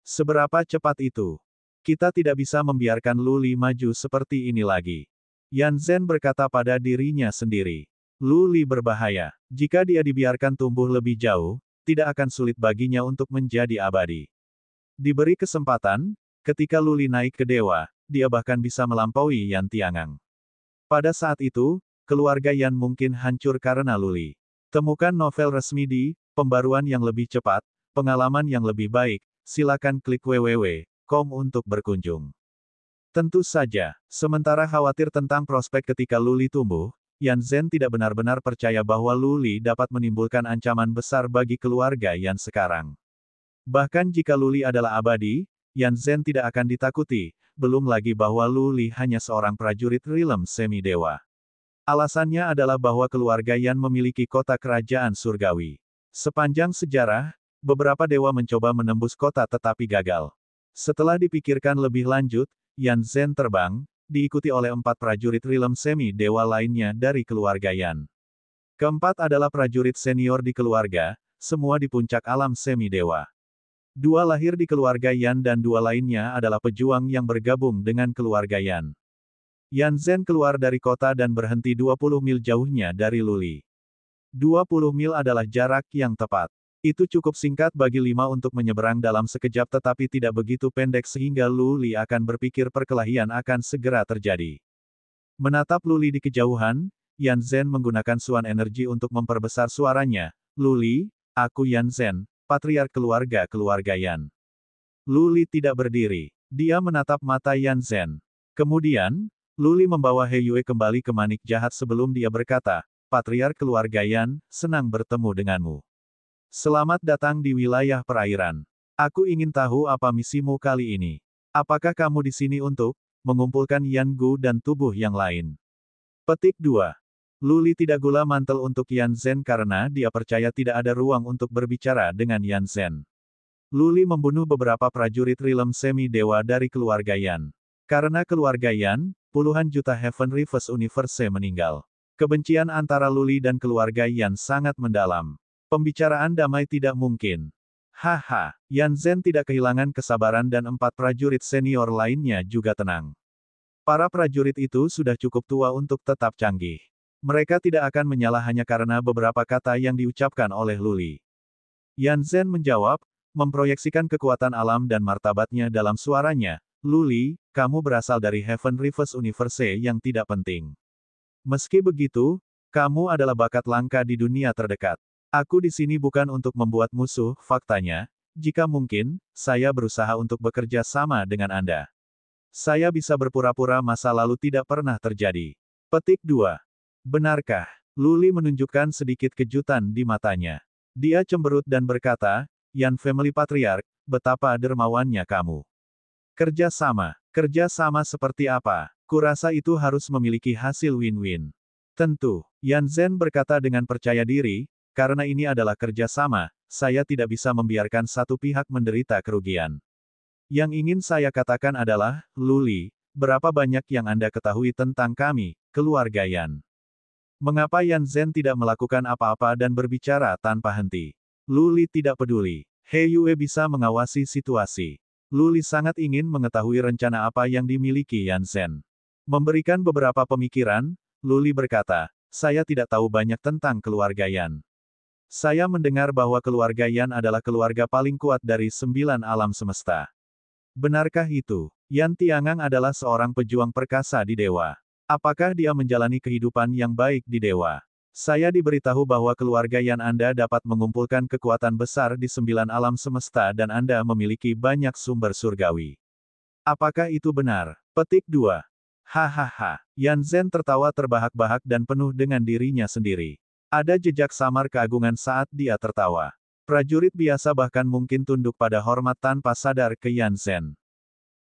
Seberapa cepat itu? Kita tidak bisa membiarkan Luli maju seperti ini lagi. Yan Zhen berkata pada dirinya sendiri. Luli berbahaya. Jika dia dibiarkan tumbuh lebih jauh, tidak akan sulit baginya untuk menjadi abadi. Diberi kesempatan, ketika Luli naik ke dewa, dia bahkan bisa melampaui Yan Tiangang. Pada saat itu, keluarga Yan mungkin hancur karena Luli. Temukan novel resmi di Pembaruan yang lebih cepat, pengalaman yang lebih baik, silakan klik www.com untuk berkunjung. Tentu saja, sementara khawatir tentang prospek ketika Luli tumbuh, Yan Zhen tidak benar-benar percaya bahwa Luli dapat menimbulkan ancaman besar bagi keluarga Yan sekarang. Bahkan jika Luli adalah abadi, Yan Zhen tidak akan ditakuti, belum lagi bahwa Luli hanya seorang prajurit Rilem semi-dewa. Alasannya adalah bahwa keluarga Yan memiliki kota kerajaan surgawi. Sepanjang sejarah, beberapa dewa mencoba menembus kota tetapi gagal. Setelah dipikirkan lebih lanjut, Yan Zhen terbang, diikuti oleh 4 prajurit Rilem semi-dewa lainnya dari keluarga Yan. Keempat adalah prajurit senior di keluarga, semua di puncak alam semi-dewa. 2 lahir di keluarga Yan dan 2 lainnya adalah pejuang yang bergabung dengan keluarga Yan. Yan Zhen keluar dari kota dan berhenti 20 mil jauhnya dari Luli. 20 mil adalah jarak yang tepat. Itu cukup singkat bagi 5 untuk menyeberang dalam sekejap tetapi tidak begitu pendek sehingga Luli akan berpikir perkelahian akan segera terjadi. Menatap Luli di kejauhan, Yan Zhen menggunakan suan energi untuk memperbesar suaranya. Luli, aku Yan Zhen, patriark keluarga Yan. Luli tidak berdiri. Dia menatap mata Yan Zhen. Kemudian, Luli membawa He Yue kembali ke manik jahat sebelum dia berkata, Patriark keluarga Yan, senang bertemu denganmu. Selamat datang di wilayah perairan. Aku ingin tahu apa misimu kali ini. Apakah kamu di sini untuk mengumpulkan Yan Gu dan tubuh yang lain? Petik 2. Luli tidak gula mantel untuk Yan Zhen karena dia percaya tidak ada ruang untuk berbicara dengan Yan Zhen. Luli membunuh beberapa prajurit rilem semi-dewa dari keluarga Yan. Karena keluarga Yan, puluhan juta Heaven Reverse Universe meninggal. Kebencian antara Luli dan keluarga Yan sangat mendalam. Pembicaraan damai tidak mungkin. Haha, Yan Zhen tidak kehilangan kesabaran dan 4 prajurit senior lainnya juga tenang. Para prajurit itu sudah cukup tua untuk tetap canggih. Mereka tidak akan menyalah hanya karena beberapa kata yang diucapkan oleh Luli. Yan Zhen menjawab, memproyeksikan kekuatan alam dan martabatnya dalam suaranya. Luli, kamu berasal dari Heaven Reverse Universe yang tidak penting. Meski begitu, kamu adalah bakat langka di dunia terdekat. Aku di sini bukan untuk membuat musuh, faktanya, jika mungkin, saya berusaha untuk bekerja sama dengan Anda. Saya bisa berpura-pura masa lalu tidak pernah terjadi. Petik 2. Benarkah? Luli menunjukkan sedikit kejutan di matanya. Dia cemberut dan berkata, Yan Family Patriarch, betapa dermawannya kamu. Kerja sama seperti apa? Kurasa itu harus memiliki hasil win-win. Tentu, Yan Zhen berkata dengan percaya diri, karena ini adalah kerja sama, saya tidak bisa membiarkan satu pihak menderita kerugian. Yang ingin saya katakan adalah, Luli, berapa banyak yang Anda ketahui tentang kami, keluarga Yan? Mengapa Yan Zhen tidak melakukan apa-apa dan berbicara tanpa henti? Luli tidak peduli. He Yue bisa mengawasi situasi. Luli sangat ingin mengetahui rencana apa yang dimiliki Yan Zhen. Memberikan beberapa pemikiran, Luli berkata, saya tidak tahu banyak tentang keluarga Yan. Saya mendengar bahwa keluarga Yan adalah keluarga paling kuat dari 9 alam semesta. Benarkah itu? Yan Tiangang adalah seorang pejuang perkasa di Dewa. Apakah dia menjalani kehidupan yang baik di Dewa? Saya diberitahu bahwa keluarga Yan Anda dapat mengumpulkan kekuatan besar di 9 alam semesta dan Anda memiliki banyak sumber surgawi. Apakah itu benar? Petik 2. Hahaha. Yan Zhen tertawa terbahak-bahak dan penuh dengan dirinya sendiri. Ada jejak samar keagungan saat dia tertawa. Prajurit biasa bahkan mungkin tunduk pada hormat tanpa sadar ke Yan Zhen.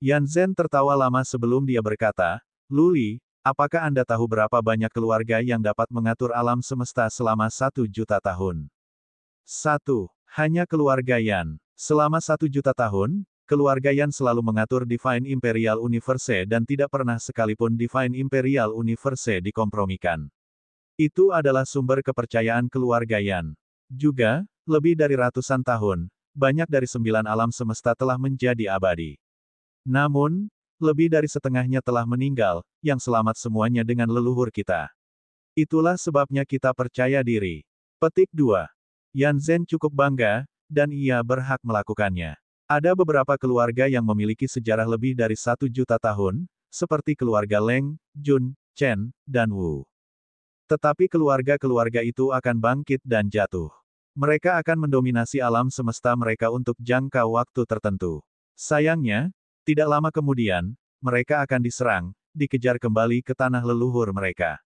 Yan Zhen tertawa lama sebelum dia berkata, Luli, apakah Anda tahu berapa banyak keluarga yang dapat mengatur alam semesta selama 1 juta tahun? 1. Hanya keluarga Yan. Selama 1 juta tahun, keluarga Yan selalu mengatur Divine Imperial Universe dan tidak pernah sekalipun Divine Imperial Universe dikompromikan. Itu adalah sumber kepercayaan keluarga Yan. Juga, lebih dari ratusan tahun, banyak dari 9 alam semesta telah menjadi abadi. Namun, lebih dari setengahnya telah meninggal, yang selamat semuanya dengan leluhur kita. Itulah sebabnya kita percaya diri. Petik 2. Yan Zhen cukup bangga, dan ia berhak melakukannya. Ada beberapa keluarga yang memiliki sejarah lebih dari 1 juta tahun, seperti keluarga Leng, Jun, Chen, dan Wu. Tetapi keluarga-keluarga itu akan bangkit dan jatuh. Mereka akan mendominasi alam semesta mereka untuk jangka waktu tertentu. Sayangnya, tidak lama kemudian, mereka akan diserang, dikejar kembali ke tanah leluhur mereka.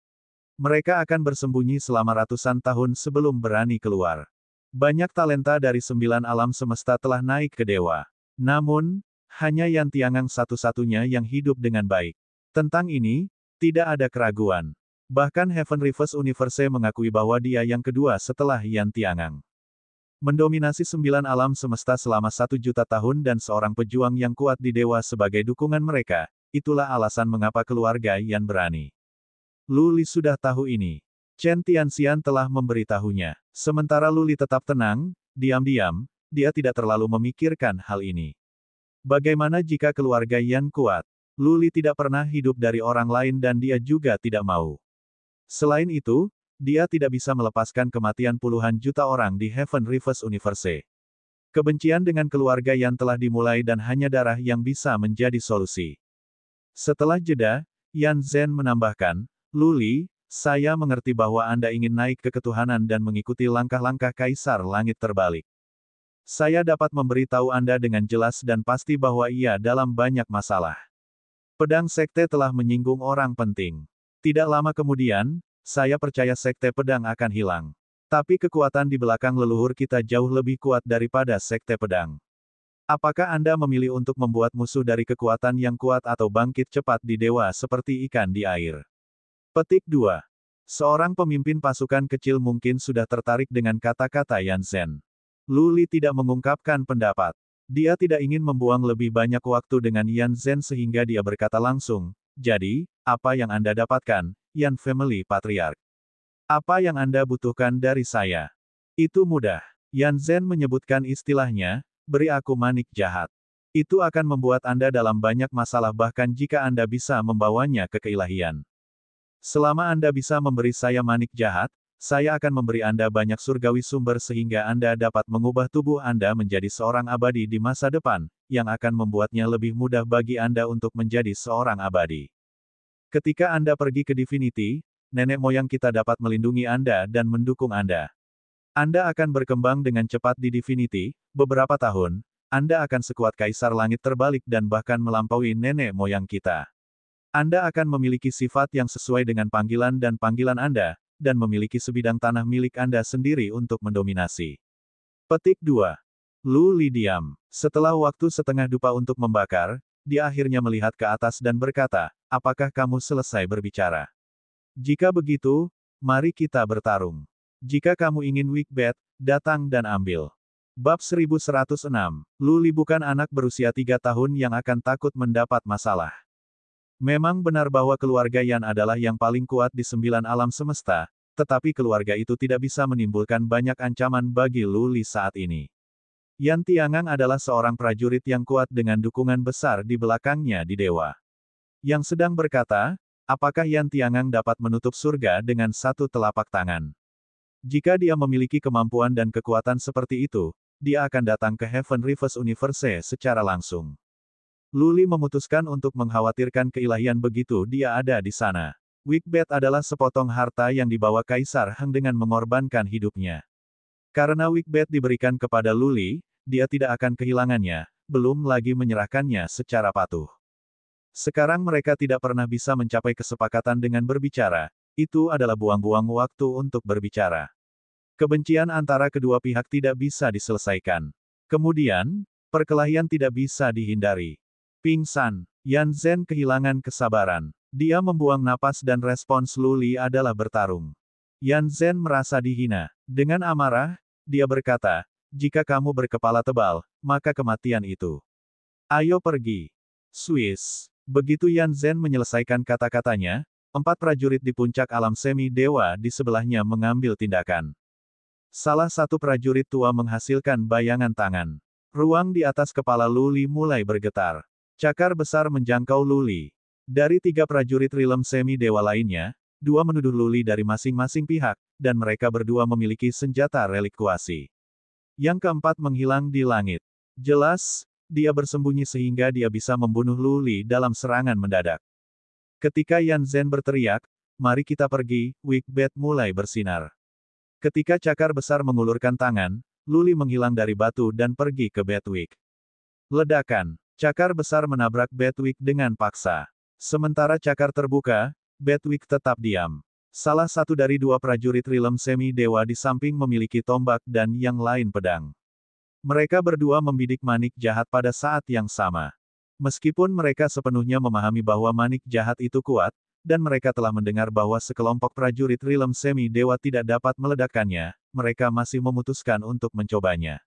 Mereka akan bersembunyi selama ratusan tahun sebelum berani keluar. Banyak talenta dari 9 alam semesta telah naik ke dewa. Namun, hanya Yan Tiangang satu-satunya yang hidup dengan baik. Tentang ini, tidak ada keraguan. Bahkan Heaven Reverse Universe mengakui bahwa dia yang kedua setelah Yan Tiangang. Mendominasi 9 alam semesta selama 1 juta tahun dan seorang pejuang yang kuat di dewa sebagai dukungan mereka, itulah alasan mengapa keluarga Yan berani. Luli sudah tahu ini. Chen Tianxian telah memberitahunya. Sementara Luli tetap tenang, diam-diam, dia tidak terlalu memikirkan hal ini. Bagaimana jika keluarga Yan kuat? Luli tidak pernah hidup dari orang lain dan dia juga tidak mau. Selain itu, dia tidak bisa melepaskan kematian puluhan juta orang di Heaven Reverse Universe. Kebencian dengan keluarga Yan telah dimulai dan hanya darah yang bisa menjadi solusi. Setelah jeda, Yan Zhen menambahkan, Luli, saya mengerti bahwa Anda ingin naik ke ketuhanan dan mengikuti langkah-langkah Kaisar Langit Terbalik. Saya dapat memberitahu Anda dengan jelas dan pasti bahwa ia dalam banyak masalah. Pedang Sekte telah menyinggung orang penting. Tidak lama kemudian, saya percaya sekte pedang akan hilang. Tapi kekuatan di belakang leluhur kita jauh lebih kuat daripada sekte pedang. Apakah Anda memilih untuk membuat musuh dari kekuatan yang kuat atau bangkit cepat di dewa seperti ikan di air? Petik 2. Seorang pemimpin pasukan kecil mungkin sudah tertarik dengan kata-kata Yan Zhen. Lu Li tidak mengungkapkan pendapat. Dia tidak ingin membuang lebih banyak waktu dengan Yan Zhen sehingga dia berkata langsung, "Jadi, apa yang Anda dapatkan, Yan Family Patriarch? Apa yang Anda butuhkan dari saya?" Itu mudah. Yan Zhen menyebutkan istilahnya, "Beri aku manik jahat." Itu akan membuat Anda dalam banyak masalah bahkan jika Anda bisa membawanya ke keilahian. Selama Anda bisa memberi saya manik jahat, saya akan memberi Anda banyak surgawi sumber sehingga Anda dapat mengubah tubuh Anda menjadi seorang abadi di masa depan, yang akan membuatnya lebih mudah bagi Anda untuk menjadi seorang abadi. Ketika Anda pergi ke Divinity, nenek moyang kita dapat melindungi Anda dan mendukung Anda. Anda akan berkembang dengan cepat di Divinity, beberapa tahun, Anda akan sekuat Kaisar Langit Terbalik dan bahkan melampaui nenek moyang kita. Anda akan memiliki sifat yang sesuai dengan panggilan Anda, dan memiliki sebidang tanah milik Anda sendiri untuk mendominasi. Petik 2. Lu Li diam. Setelah waktu setengah dupa untuk membakar, dia akhirnya melihat ke atas dan berkata, "Apakah kamu selesai berbicara? Jika begitu, mari kita bertarung. Jika kamu ingin weak bet, datang dan ambil." Bab 1106. Lu Li bukan anak berusia 3 tahun yang akan takut mendapat masalah. Memang benar bahwa keluarga Yan adalah yang paling kuat di 9 alam semesta, tetapi keluarga itu tidak bisa menimbulkan banyak ancaman bagi Lu Li saat ini. Yan Tiangang adalah seorang prajurit yang kuat dengan dukungan besar di belakangnya di dewa. Yang sedang berkata, apakah Yan Tiangang dapat menutup surga dengan satu telapak tangan? Jika dia memiliki kemampuan dan kekuatan seperti itu, dia akan datang ke Heaven Reverse Universe secara langsung. Lu Li memutuskan untuk mengkhawatirkan keilahian begitu dia ada di sana. Weak bet adalah sepotong harta yang dibawa Kaisar Heng dengan mengorbankan hidupnya. Karena weak bet diberikan kepada Lu Li, dia tidak akan kehilangannya, belum lagi menyerahkannya secara patuh. Sekarang mereka tidak pernah bisa mencapai kesepakatan dengan berbicara, itu adalah buang-buang waktu untuk berbicara. Kebencian antara kedua pihak tidak bisa diselesaikan. Kemudian, perkelahian tidak bisa dihindari. Pingsan, Yan Zhen kehilangan kesabaran. Dia membuang napas dan respons Lu Li adalah bertarung. Yan Zhen merasa dihina. Dengan amarah, dia berkata, "Jika kamu berkepala tebal, maka kematian itu. Ayo pergi." Swiss. Begitu Yan Zhen menyelesaikan kata-katanya, 4 prajurit di puncak alam semi-dewa di sebelahnya mengambil tindakan. Salah satu prajurit tua menghasilkan bayangan tangan. Ruang di atas kepala Lu Li mulai bergetar. Cakar besar menjangkau Lu Li. Dari 3 prajurit rilem semi-dewa lainnya, 2 menuduh Lu Li dari masing-masing pihak, dan mereka berdua memiliki senjata relikuasi. Yang keempat menghilang di langit. Jelas, dia bersembunyi sehingga dia bisa membunuh Lu Li dalam serangan mendadak. Ketika Yan Zhen berteriak, "Mari kita pergi," weak bet mulai bersinar. Ketika cakar besar mengulurkan tangan, Lu Li menghilang dari batu dan pergi ke Bedwick. Ledakan. Cakar besar menabrak Bedwick dengan paksa. Sementara cakar terbuka, Bedwick tetap diam. Salah satu dari 2 prajurit rilem semi-dewa di samping memiliki tombak dan yang lain pedang. Mereka berdua membidik manik jahat pada saat yang sama. Meskipun mereka sepenuhnya memahami bahwa manik jahat itu kuat, dan mereka telah mendengar bahwa sekelompok prajurit rilem semi-dewa tidak dapat meledakkannya, mereka masih memutuskan untuk mencobanya.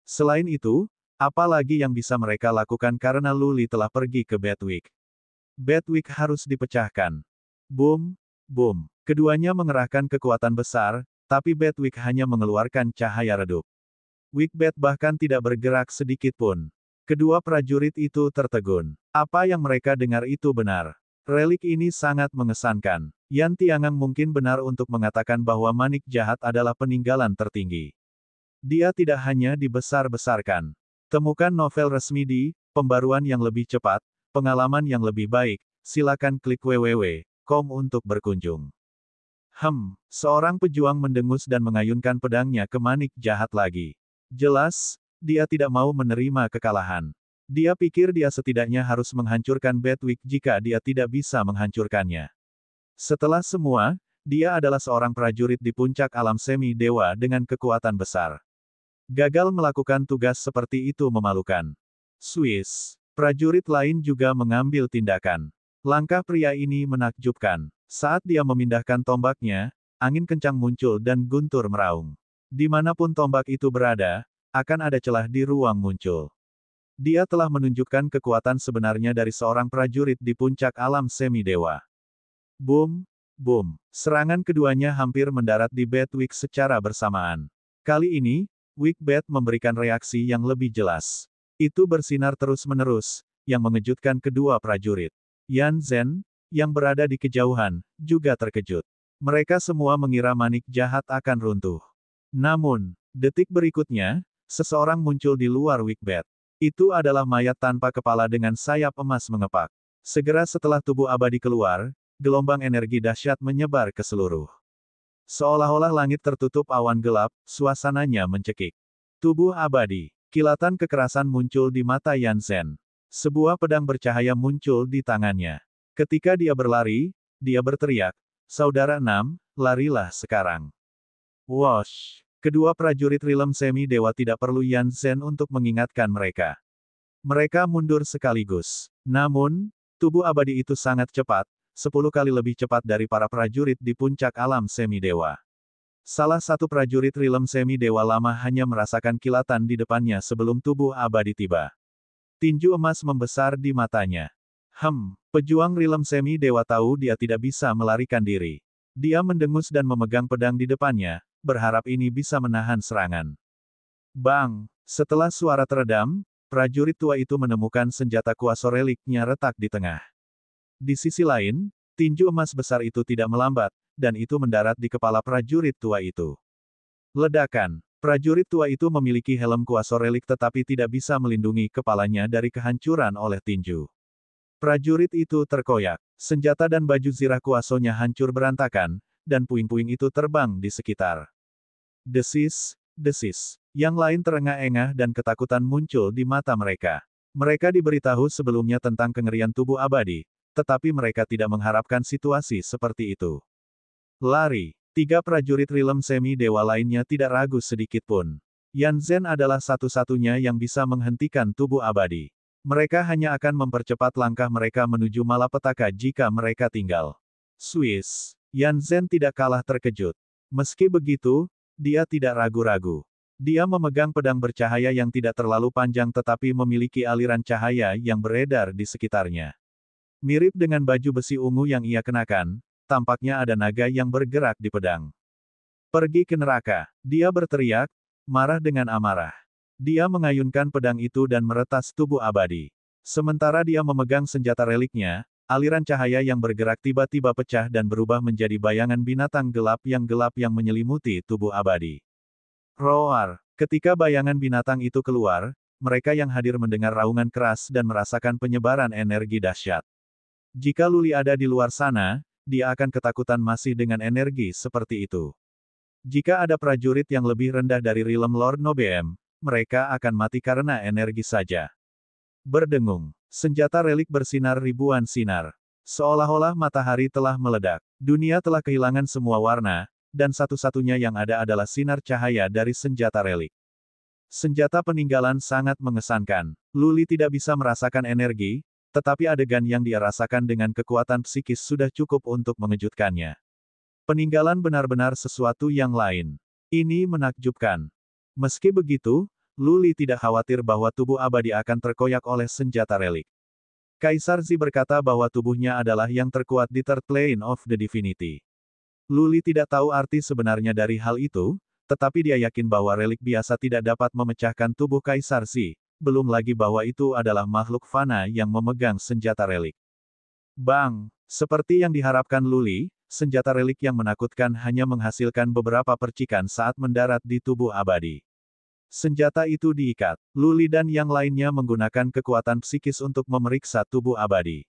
Selain itu, apa lagi yang bisa mereka lakukan karena Lu Li telah pergi ke Bedwick? Bedwick harus dipecahkan. Boom, boom. Keduanya mengerahkan kekuatan besar, tapi Bedwick hanya mengeluarkan cahaya redup. Weak bet bahkan tidak bergerak sedikit pun. Kedua prajurit itu tertegun. Apa yang mereka dengar itu benar. Relik ini sangat mengesankan. Yan Tiangang mungkin benar untuk mengatakan bahwa manik jahat adalah peninggalan tertinggi. Dia tidak hanya dibesar-besarkan. Temukan novel resmi di Pembaruan yang lebih cepat, pengalaman yang lebih baik, silakan klik www.com untuk berkunjung. Seorang pejuang mendengus dan mengayunkan pedangnya ke manik jahat lagi. Jelas, dia tidak mau menerima kekalahan. Dia pikir dia setidaknya harus menghancurkan Bedwick jika dia tidak bisa menghancurkannya. Setelah semua, Dia adalah seorang prajurit di puncak alam semi-dewa dengan kekuatan besar. Gagal melakukan tugas seperti itu memalukan. Swiss. Prajurit lain juga mengambil tindakan. Langkah pria ini menakjubkan. Saat dia memindahkan tombaknya, angin kencang muncul dan guntur meraung. Dimanapun tombak itu berada, akan ada celah di ruang muncul. Dia telah menunjukkan kekuatan sebenarnya dari seorang prajurit di puncak alam semi-dewa. Boom, boom. Serangan keduanya hampir mendarat di Bedwick secara bersamaan. Kali ini, Wigbed memberikan reaksi yang lebih jelas. Itu bersinar terus-menerus, yang mengejutkan kedua prajurit. Yan Zhen, yang berada di kejauhan, juga terkejut. Mereka semua mengira manik jahat akan runtuh. Namun, detik berikutnya, seseorang muncul di luar Wigbed. Itu adalah mayat tanpa kepala dengan sayap emas mengepak. Segera setelah tubuh abadi keluar, gelombang energi dahsyat menyebar ke seluruh. Seolah-olah langit tertutup awan gelap, suasananya mencekik. Tubuh abadi. Kilatan kekerasan muncul di mata Yan Zhen. Sebuah pedang bercahaya muncul di tangannya. Ketika dia berlari, dia berteriak, "Saudara Enam, larilah sekarang." Wosh! Kedua prajurit Rilem Semi Dewa tidak perlu Yan Zhen untuk mengingatkan mereka. Mereka mundur sekaligus. Namun, tubuh abadi itu sangat cepat, 10 kali lebih cepat dari para prajurit di puncak alam Semi Dewa. Salah satu prajurit Rilem Semi Dewa lama hanya merasakan kilatan di depannya sebelum tubuh abadi tiba. Tinju emas membesar di matanya. Pejuang Rilem Semi Dewa tahu dia tidak bisa melarikan diri. Dia mendengus dan memegang pedang di depannya, berharap ini bisa menahan serangan. Bang! Setelah suara teredam, prajurit tua itu menemukan senjata kuasa reliknya retak di tengah. Di sisi lain, tinju emas besar itu tidak melambat, dan itu mendarat di kepala prajurit tua itu. Ledakan. Prajurit tua itu memiliki helm kuasa relik tetapi tidak bisa melindungi kepalanya dari kehancuran oleh tinju. Prajurit itu terkoyak. Senjata dan baju zirah kuasonya hancur berantakan, dan puing-puing itu terbang di sekitar. Desis, desis. Yang lain terengah-engah dan ketakutan muncul di mata mereka. Mereka diberitahu sebelumnya tentang kengerian tubuh abadi, tetapi mereka tidak mengharapkan situasi seperti itu. Lari. 3 prajurit Rilem Semi Dewa lainnya tidak ragu sedikit pun. Yan Zhen adalah satu-satunya yang bisa menghentikan tubuh abadi. Mereka hanya akan mempercepat langkah mereka menuju malapetaka jika mereka tinggal. Swiss. Yan Zhen tidak kalah terkejut. Meski begitu, dia tidak ragu-ragu. Dia memegang pedang bercahaya yang tidak terlalu panjang tetapi memiliki aliran cahaya yang beredar di sekitarnya. Mirip dengan baju besi ungu yang ia kenakan, tampaknya ada naga yang bergerak di pedang. "Pergi ke neraka!" Dia berteriak, marah dengan amarah. Dia mengayunkan pedang itu dan meretas tubuh abadi. Sementara dia memegang senjata reliknya, aliran cahaya yang bergerak tiba-tiba pecah dan berubah menjadi bayangan binatang gelap yang menyelimuti tubuh abadi. Roar! Ketika bayangan binatang itu keluar, mereka yang hadir mendengar raungan keras dan merasakan penyebaran energi dahsyat. Jika Luli ada di luar sana, dia akan ketakutan masih dengan energi seperti itu. Jika ada prajurit yang lebih rendah dari Rilem Lord Nobeem, mereka akan mati karena energi saja. Berdengung. Senjata relik bersinar ribuan sinar. Seolah-olah matahari telah meledak. Dunia telah kehilangan semua warna, dan satu-satunya yang ada adalah sinar cahaya dari senjata relik. Senjata peninggalan sangat mengesankan. Luli tidak bisa merasakan energi, tetapi adegan yang dia rasakan dengan kekuatan psikis sudah cukup untuk mengejutkannya. Peninggalan benar-benar sesuatu yang lain. Ini menakjubkan. Meski begitu, Luli tidak khawatir bahwa tubuh abadi akan terkoyak oleh senjata relik. Kaisar Zi berkata bahwa tubuhnya adalah yang terkuat di Third Plane of the Divinity. Luli tidak tahu arti sebenarnya dari hal itu, tetapi dia yakin bahwa relik biasa tidak dapat memecahkan tubuh Kaisar Zi. Belum lagi bahwa itu adalah makhluk fana yang memegang senjata relik. Bang! Seperti yang diharapkan Luli, senjata relik yang menakutkan hanya menghasilkan beberapa percikan saat mendarat di tubuh abadi. Senjata itu diikat. Luli dan yang lainnya menggunakan kekuatan psikis untuk memeriksa tubuh abadi.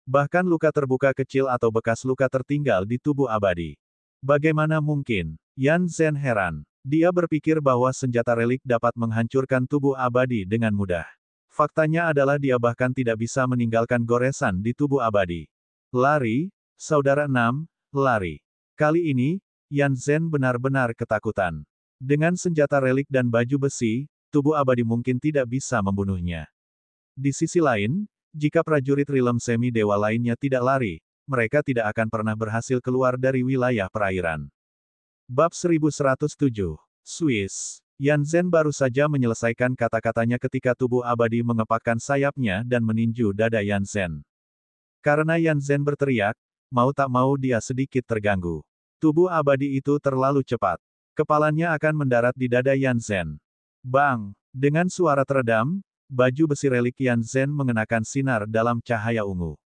Bahkan luka terbuka kecil atau bekas luka tertinggal di tubuh abadi. Bagaimana mungkin? Yan Zhen heran. Dia berpikir bahwa senjata relik dapat menghancurkan tubuh abadi dengan mudah. Faktanya adalah dia bahkan tidak bisa meninggalkan goresan di tubuh abadi. Lari, Saudara Enam, lari. Kali ini, Yan Zhen benar-benar ketakutan. Dengan senjata relik dan baju besi, tubuh abadi mungkin tidak bisa membunuhnya. Di sisi lain, jika prajurit Rilem Semi Dewa lainnya tidak lari, mereka tidak akan pernah berhasil keluar dari wilayah perairan. Bab 1107. Swiss. Yan Zhen baru saja menyelesaikan kata-katanya ketika tubuh abadi mengepakkan sayapnya dan meninju dada Yan Zhen. Karena Yan Zhen berteriak, mau tak mau dia sedikit terganggu. Tubuh abadi itu terlalu cepat. Kepalanya akan mendarat di dada Yan Zhen. Bang! Dengan suara teredam, baju besi relik Yan Zhen mengenakan sinar dalam cahaya ungu.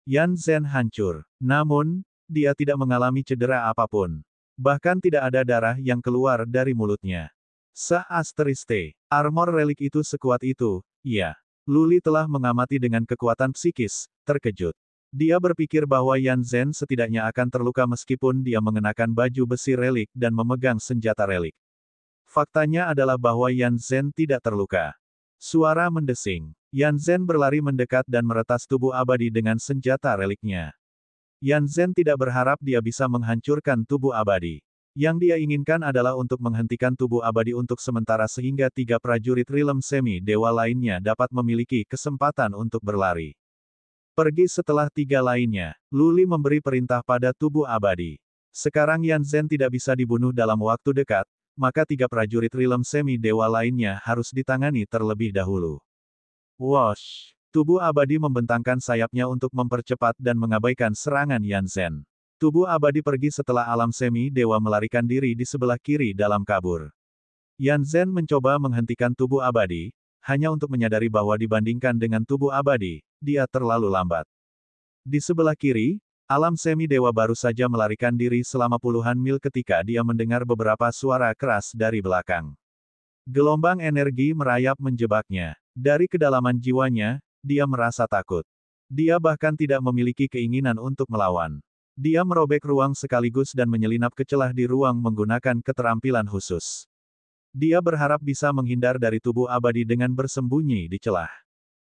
Yan Zhen hancur. Namun, dia tidak mengalami cedera apapun. Bahkan tidak ada darah yang keluar dari mulutnya. Seasteriste. Armor relik itu sekuat itu, iya. Luli telah mengamati dengan kekuatan psikis, terkejut. Dia berpikir bahwa Yan Zhen setidaknya akan terluka meskipun dia mengenakan baju besi relik dan memegang senjata relik. Faktanya adalah bahwa Yan Zhen tidak terluka. Suara mendesing. Yan Zhen berlari mendekat dan meretas tubuh abadi dengan senjata reliknya. Yan Zhen tidak berharap dia bisa menghancurkan tubuh abadi. Yang dia inginkan adalah untuk menghentikan tubuh abadi untuk sementara sehingga 3 prajurit Rilem Semi Dewa lainnya dapat memiliki kesempatan untuk berlari. Pergi setelah 3 lainnya, Luli memberi perintah pada tubuh abadi. Sekarang Yan Zhen tidak bisa dibunuh dalam waktu dekat, maka 3 prajurit Rilem Semi Dewa lainnya harus ditangani terlebih dahulu. Wosh! Tubuh abadi membentangkan sayapnya untuk mempercepat dan mengabaikan serangan Yan Zhen. Tubuh abadi pergi setelah alam semi dewa melarikan diri di sebelah kiri dalam kabur. Yan Zhen mencoba menghentikan tubuh abadi, hanya untuk menyadari bahwa dibandingkan dengan tubuh abadi, dia terlalu lambat. Di sebelah kiri, alam semi dewa baru saja melarikan diri selama puluhan mil ketika dia mendengar beberapa suara keras dari belakang. Gelombang energi merayap menjebaknya. Dari kedalaman jiwanya, dia merasa takut. Dia bahkan tidak memiliki keinginan untuk melawan. Dia merobek ruang sekaligus dan menyelinap ke celah di ruang menggunakan keterampilan khusus. Dia berharap bisa menghindar dari tubuh abadi dengan bersembunyi di celah.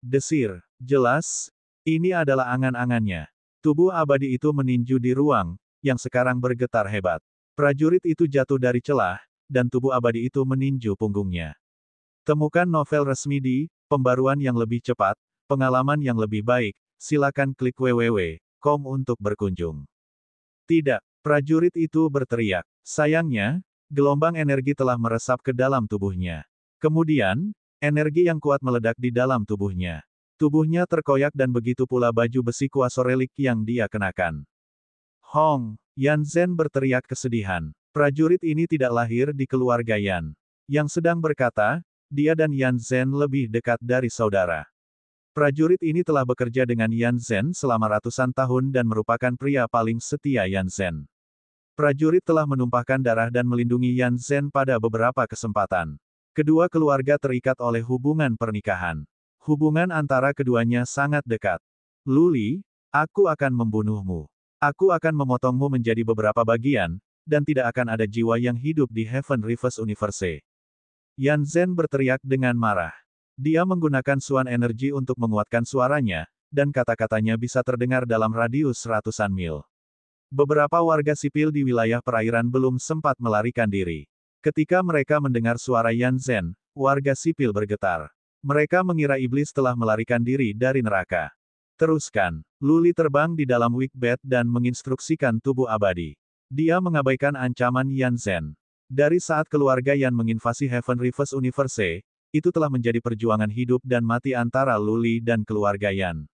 Desir, jelas, ini adalah angan-angannya. Tubuh abadi itu meninju di ruang, yang sekarang bergetar hebat. Prajurit itu jatuh dari celah, dan tubuh abadi itu meninju punggungnya. Temukan novel resmi di Pembaruan yang lebih cepat, pengalaman yang lebih baik, silakan klik www.com untuk berkunjung. Tidak, prajurit itu berteriak. Sayangnya, gelombang energi telah meresap ke dalam tubuhnya. Kemudian, energi yang kuat meledak di dalam tubuhnya. Tubuhnya terkoyak dan begitu pula baju besi kuasa relik yang dia kenakan. Hong! Yan Zhen berteriak kesedihan. Prajurit ini tidak lahir di keluarga Yan. Yang sedang berkata, dia dan Yan Zhen lebih dekat dari saudara. Prajurit ini telah bekerja dengan Yan Zhen selama ratusan tahun dan merupakan pria paling setia Yan Zhen. Prajurit telah menumpahkan darah dan melindungi Yan Zhen pada beberapa kesempatan. Kedua keluarga terikat oleh hubungan pernikahan. Hubungan antara keduanya sangat dekat. Luli, aku akan membunuhmu. Aku akan memotongmu menjadi beberapa bagian, dan tidak akan ada jiwa yang hidup di Heaven Reverse Universe. Yan Zhen berteriak dengan marah. Dia menggunakan Suan energi untuk menguatkan suaranya, dan kata-katanya bisa terdengar dalam radius ratusan mil. Beberapa warga sipil di wilayah perairan belum sempat melarikan diri. Ketika mereka mendengar suara Yan Zhen, warga sipil bergetar. Mereka mengira iblis telah melarikan diri dari neraka. Teruskan. Luli terbang di dalam Wickbed dan menginstruksikan tubuh abadi. Dia mengabaikan ancaman Yan Zhen. Dari saat keluarga Yan menginvasi Heaven Reverse Universe, itu telah menjadi perjuangan hidup dan mati antara Luli dan keluarga Yan.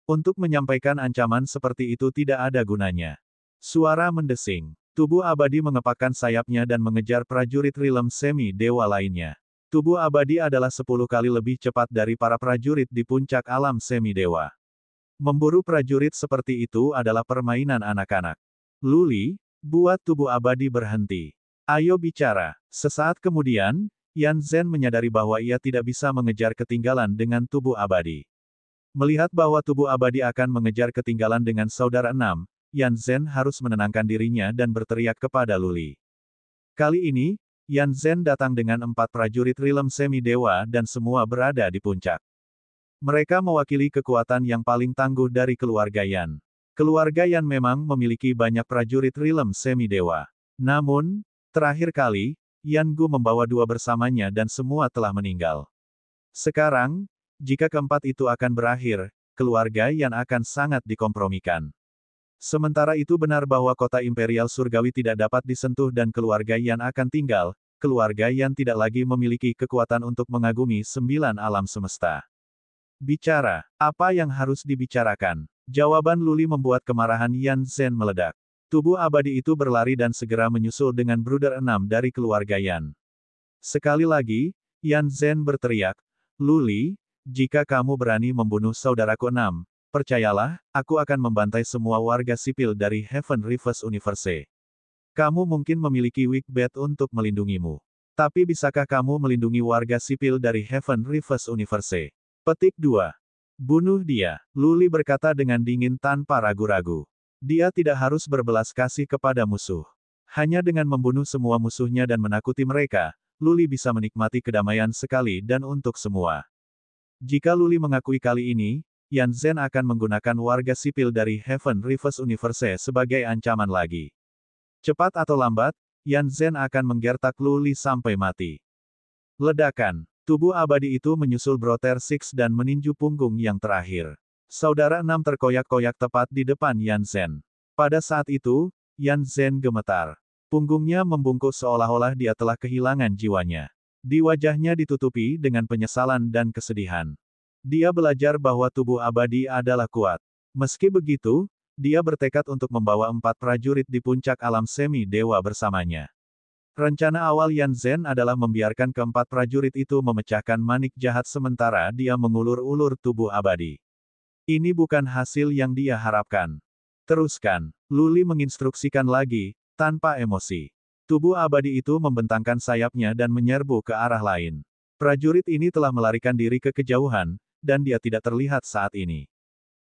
Untuk menyampaikan ancaman seperti itu tidak ada gunanya. Suara mendesing. Tubuh abadi mengepakkan sayapnya dan mengejar prajurit Rilem Semi Dewa lainnya. Tubuh abadi adalah 10 kali lebih cepat dari para prajurit di puncak alam semi dewa. Memburu prajurit seperti itu adalah permainan anak-anak. Luli, buat tubuh abadi berhenti. Ayo bicara. Sesaat kemudian, Yan Zhen menyadari bahwa ia tidak bisa mengejar ketinggalan dengan tubuh abadi. Melihat bahwa tubuh abadi akan mengejar ketinggalan dengan saudara enam, Yan Zhen harus menenangkan dirinya dan berteriak kepada Luli. Kali ini, Yan Zhen datang dengan 4 prajurit Rilem Semi Dewa dan semua berada di puncak. Mereka mewakili kekuatan yang paling tangguh dari keluarga Yan. Keluarga Yan memang memiliki banyak prajurit rilem semi-dewa. Namun, terakhir kali, Yan Gu membawa dua bersamanya dan semua telah meninggal. Sekarang, jika keempat itu akan berakhir, keluarga Yan akan sangat dikompromikan. Sementara itu benar bahwa kota Imperial Surgawi tidak dapat disentuh dan keluarga Yan akan tinggal, keluarga Yan tidak lagi memiliki kekuatan untuk mengagumi 9 alam semesta. Bicara, apa yang harus dibicarakan? Jawaban Luli membuat kemarahan Yan Zhen meledak. Tubuh abadi itu berlari dan segera menyusul dengan bruder 6 dari keluarga Yan. Sekali lagi, Yan Zhen berteriak, Luli, jika kamu berani membunuh saudaraku 6, percayalah, aku akan membantai semua warga sipil dari Heaven Reverse Universe. Kamu mungkin memiliki weak bet untuk melindungimu. Tapi bisakah kamu melindungi warga sipil dari Heaven Reverse Universe? Petik 2. Bunuh dia, Luli berkata dengan dingin tanpa ragu-ragu. Dia tidak harus berbelas kasih kepada musuh. Hanya dengan membunuh semua musuhnya dan menakuti mereka, Luli bisa menikmati kedamaian sekali dan untuk semua. Jika Luli mengakui kali ini, Yan Zhen akan menggunakan warga sipil dari Heaven Reverse Universe sebagai ancaman lagi. Cepat atau lambat, Yan Zhen akan menggertak Luli sampai mati. Ledakan. Tubuh abadi itu menyusul Brother Six dan meninju punggung yang terakhir. Saudara 6 terkoyak-koyak tepat di depan Yan Zhen. Pada saat itu, Yan Zhen gemetar. Punggungnya membungkuk seolah-olah dia telah kehilangan jiwanya. Di wajahnya ditutupi dengan penyesalan dan kesedihan. Dia belajar bahwa tubuh abadi adalah kuat. Meski begitu, dia bertekad untuk membawa 4 prajurit di puncak alam semi-dewa bersamanya. Rencana awal Yan Zhen adalah membiarkan keempat prajurit itu memecahkan manik jahat sementara dia mengulur-ulur tubuh abadi. Ini bukan hasil yang dia harapkan. Teruskan, Luli menginstruksikan lagi, tanpa emosi. Tubuh abadi itu membentangkan sayapnya dan menyerbu ke arah lain. Prajurit ini telah melarikan diri ke kejauhan, dan dia tidak terlihat saat ini.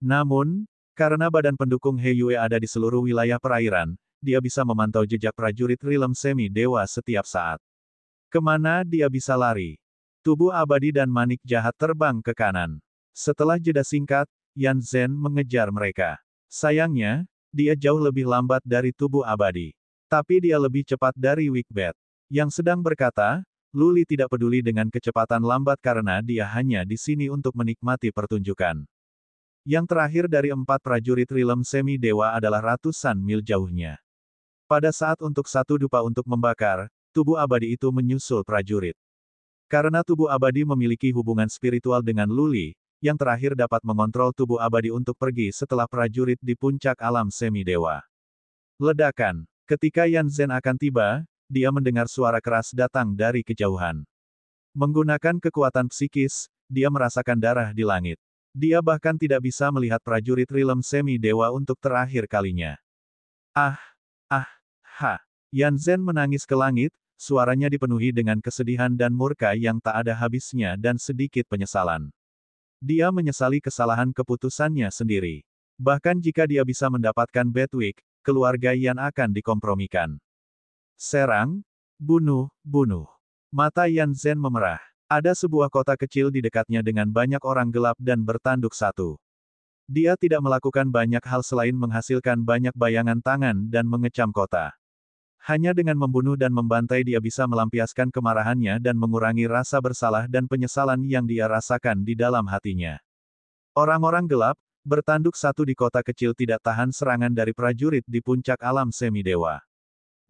Namun, karena badan pendukung He Yue ada di seluruh wilayah perairan, dia bisa memantau jejak prajurit rilem semi-dewa setiap saat. Kemana dia bisa lari? Tubuh abadi dan manik jahat terbang ke kanan. Setelah jeda singkat, Yan Zhen mengejar mereka. Sayangnya, dia jauh lebih lambat dari tubuh abadi. Tapi dia lebih cepat dari Wickbat, yang sedang berkata, Luli tidak peduli dengan kecepatan lambat karena dia hanya di sini untuk menikmati pertunjukan. Yang terakhir dari 4 prajurit rilem semi-dewa adalah ratusan mil jauhnya. Pada saat untuk satu dupa untuk membakar, tubuh abadi itu menyusul prajurit. Karena tubuh abadi memiliki hubungan spiritual dengan Luli, yang terakhir dapat mengontrol tubuh abadi untuk pergi setelah prajurit di puncak alam semi-dewa. Ledakan. Ketika Yan Zhen akan tiba, dia mendengar suara keras datang dari kejauhan. Menggunakan kekuatan psikis, dia merasakan darah di langit. Dia bahkan tidak bisa melihat prajurit rilem semi-dewa untuk terakhir kalinya. Yan Zhen menangis ke langit, suaranya dipenuhi dengan kesedihan dan murka yang tak ada habisnya dan sedikit penyesalan. Dia menyesali kesalahan keputusannya sendiri. Bahkan jika dia bisa mendapatkan Bedwick, keluarga Yan akan dikompromikan. Serang, bunuh. Mata Yan Zhen memerah. Ada sebuah kota kecil di dekatnya dengan banyak orang gelap dan bertanduk satu. Dia tidak melakukan banyak hal selain menghasilkan banyak bayangan tangan dan mengecam kota. Hanya dengan membunuh dan membantai dia bisa melampiaskan kemarahannya dan mengurangi rasa bersalah dan penyesalan yang dia rasakan di dalam hatinya. Orang-orang gelap, bertanduk satu di kota kecil tidak tahan serangan dari prajurit di puncak alam semi-dewa.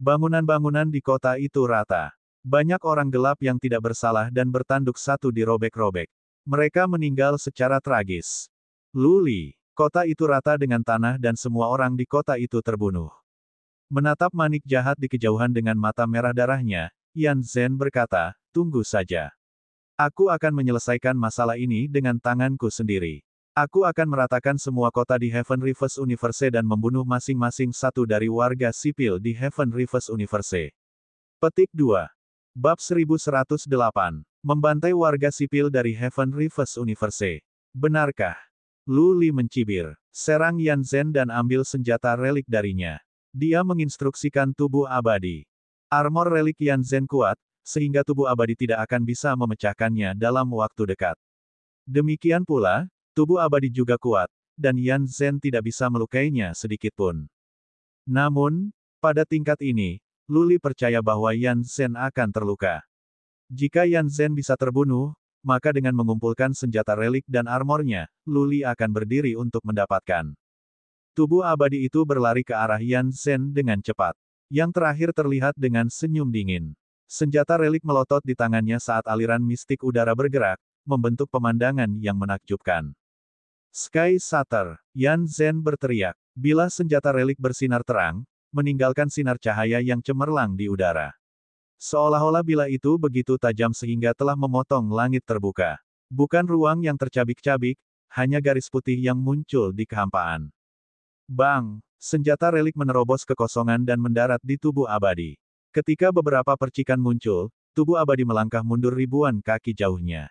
Bangunan-bangunan di kota itu rata. Banyak orang gelap yang tidak bersalah dan bertanduk satu dirobek-robek. Mereka meninggal secara tragis. Luli, kota itu rata dengan tanah dan semua orang di kota itu terbunuh. Menatap manik jahat di kejauhan dengan mata merah darahnya, Yan Zhen berkata, tunggu saja. Aku akan menyelesaikan masalah ini dengan tanganku sendiri. Aku akan meratakan semua kota di Heaven Reverse Universe dan membunuh masing-masing satu dari warga sipil di Heaven Reverse Universe. Petik 2. Bab 1108. Membantai warga sipil dari Heaven Reverse Universe. Benarkah? Luli mencibir. Serang Yan Zhen dan ambil senjata relik darinya. Dia menginstruksikan tubuh abadi. Armor relik Yan Zhen kuat, sehingga tubuh abadi tidak akan bisa memecahkannya dalam waktu dekat. Demikian pula, tubuh abadi juga kuat, dan Yan Zhen tidak bisa melukainya sedikitpun. Namun, pada tingkat ini, Lu Li percaya bahwa Yan Zhen akan terluka. Jika Yan Zhen bisa terbunuh, maka dengan mengumpulkan senjata relik dan armornya, Lu Li akan berdiri untuk mendapatkan. Tubuh abadi itu berlari ke arah Yan Zhen dengan cepat. Yang terakhir terlihat dengan senyum dingin. Senjata relik melotot di tangannya saat aliran mistik udara bergerak, membentuk pemandangan yang menakjubkan. Sky Shatter, Yan Zhen berteriak. Bila senjata relik bersinar terang, meninggalkan sinar cahaya yang cemerlang di udara. Seolah-olah bila itu begitu tajam sehingga telah memotong langit terbuka. Bukan ruang yang tercabik-cabik, hanya garis putih yang muncul di kehampaan. Bang! Senjata relik menerobos kekosongan dan mendarat di tubuh abadi. Ketika beberapa percikan muncul, tubuh abadi melangkah mundur ribuan kaki jauhnya.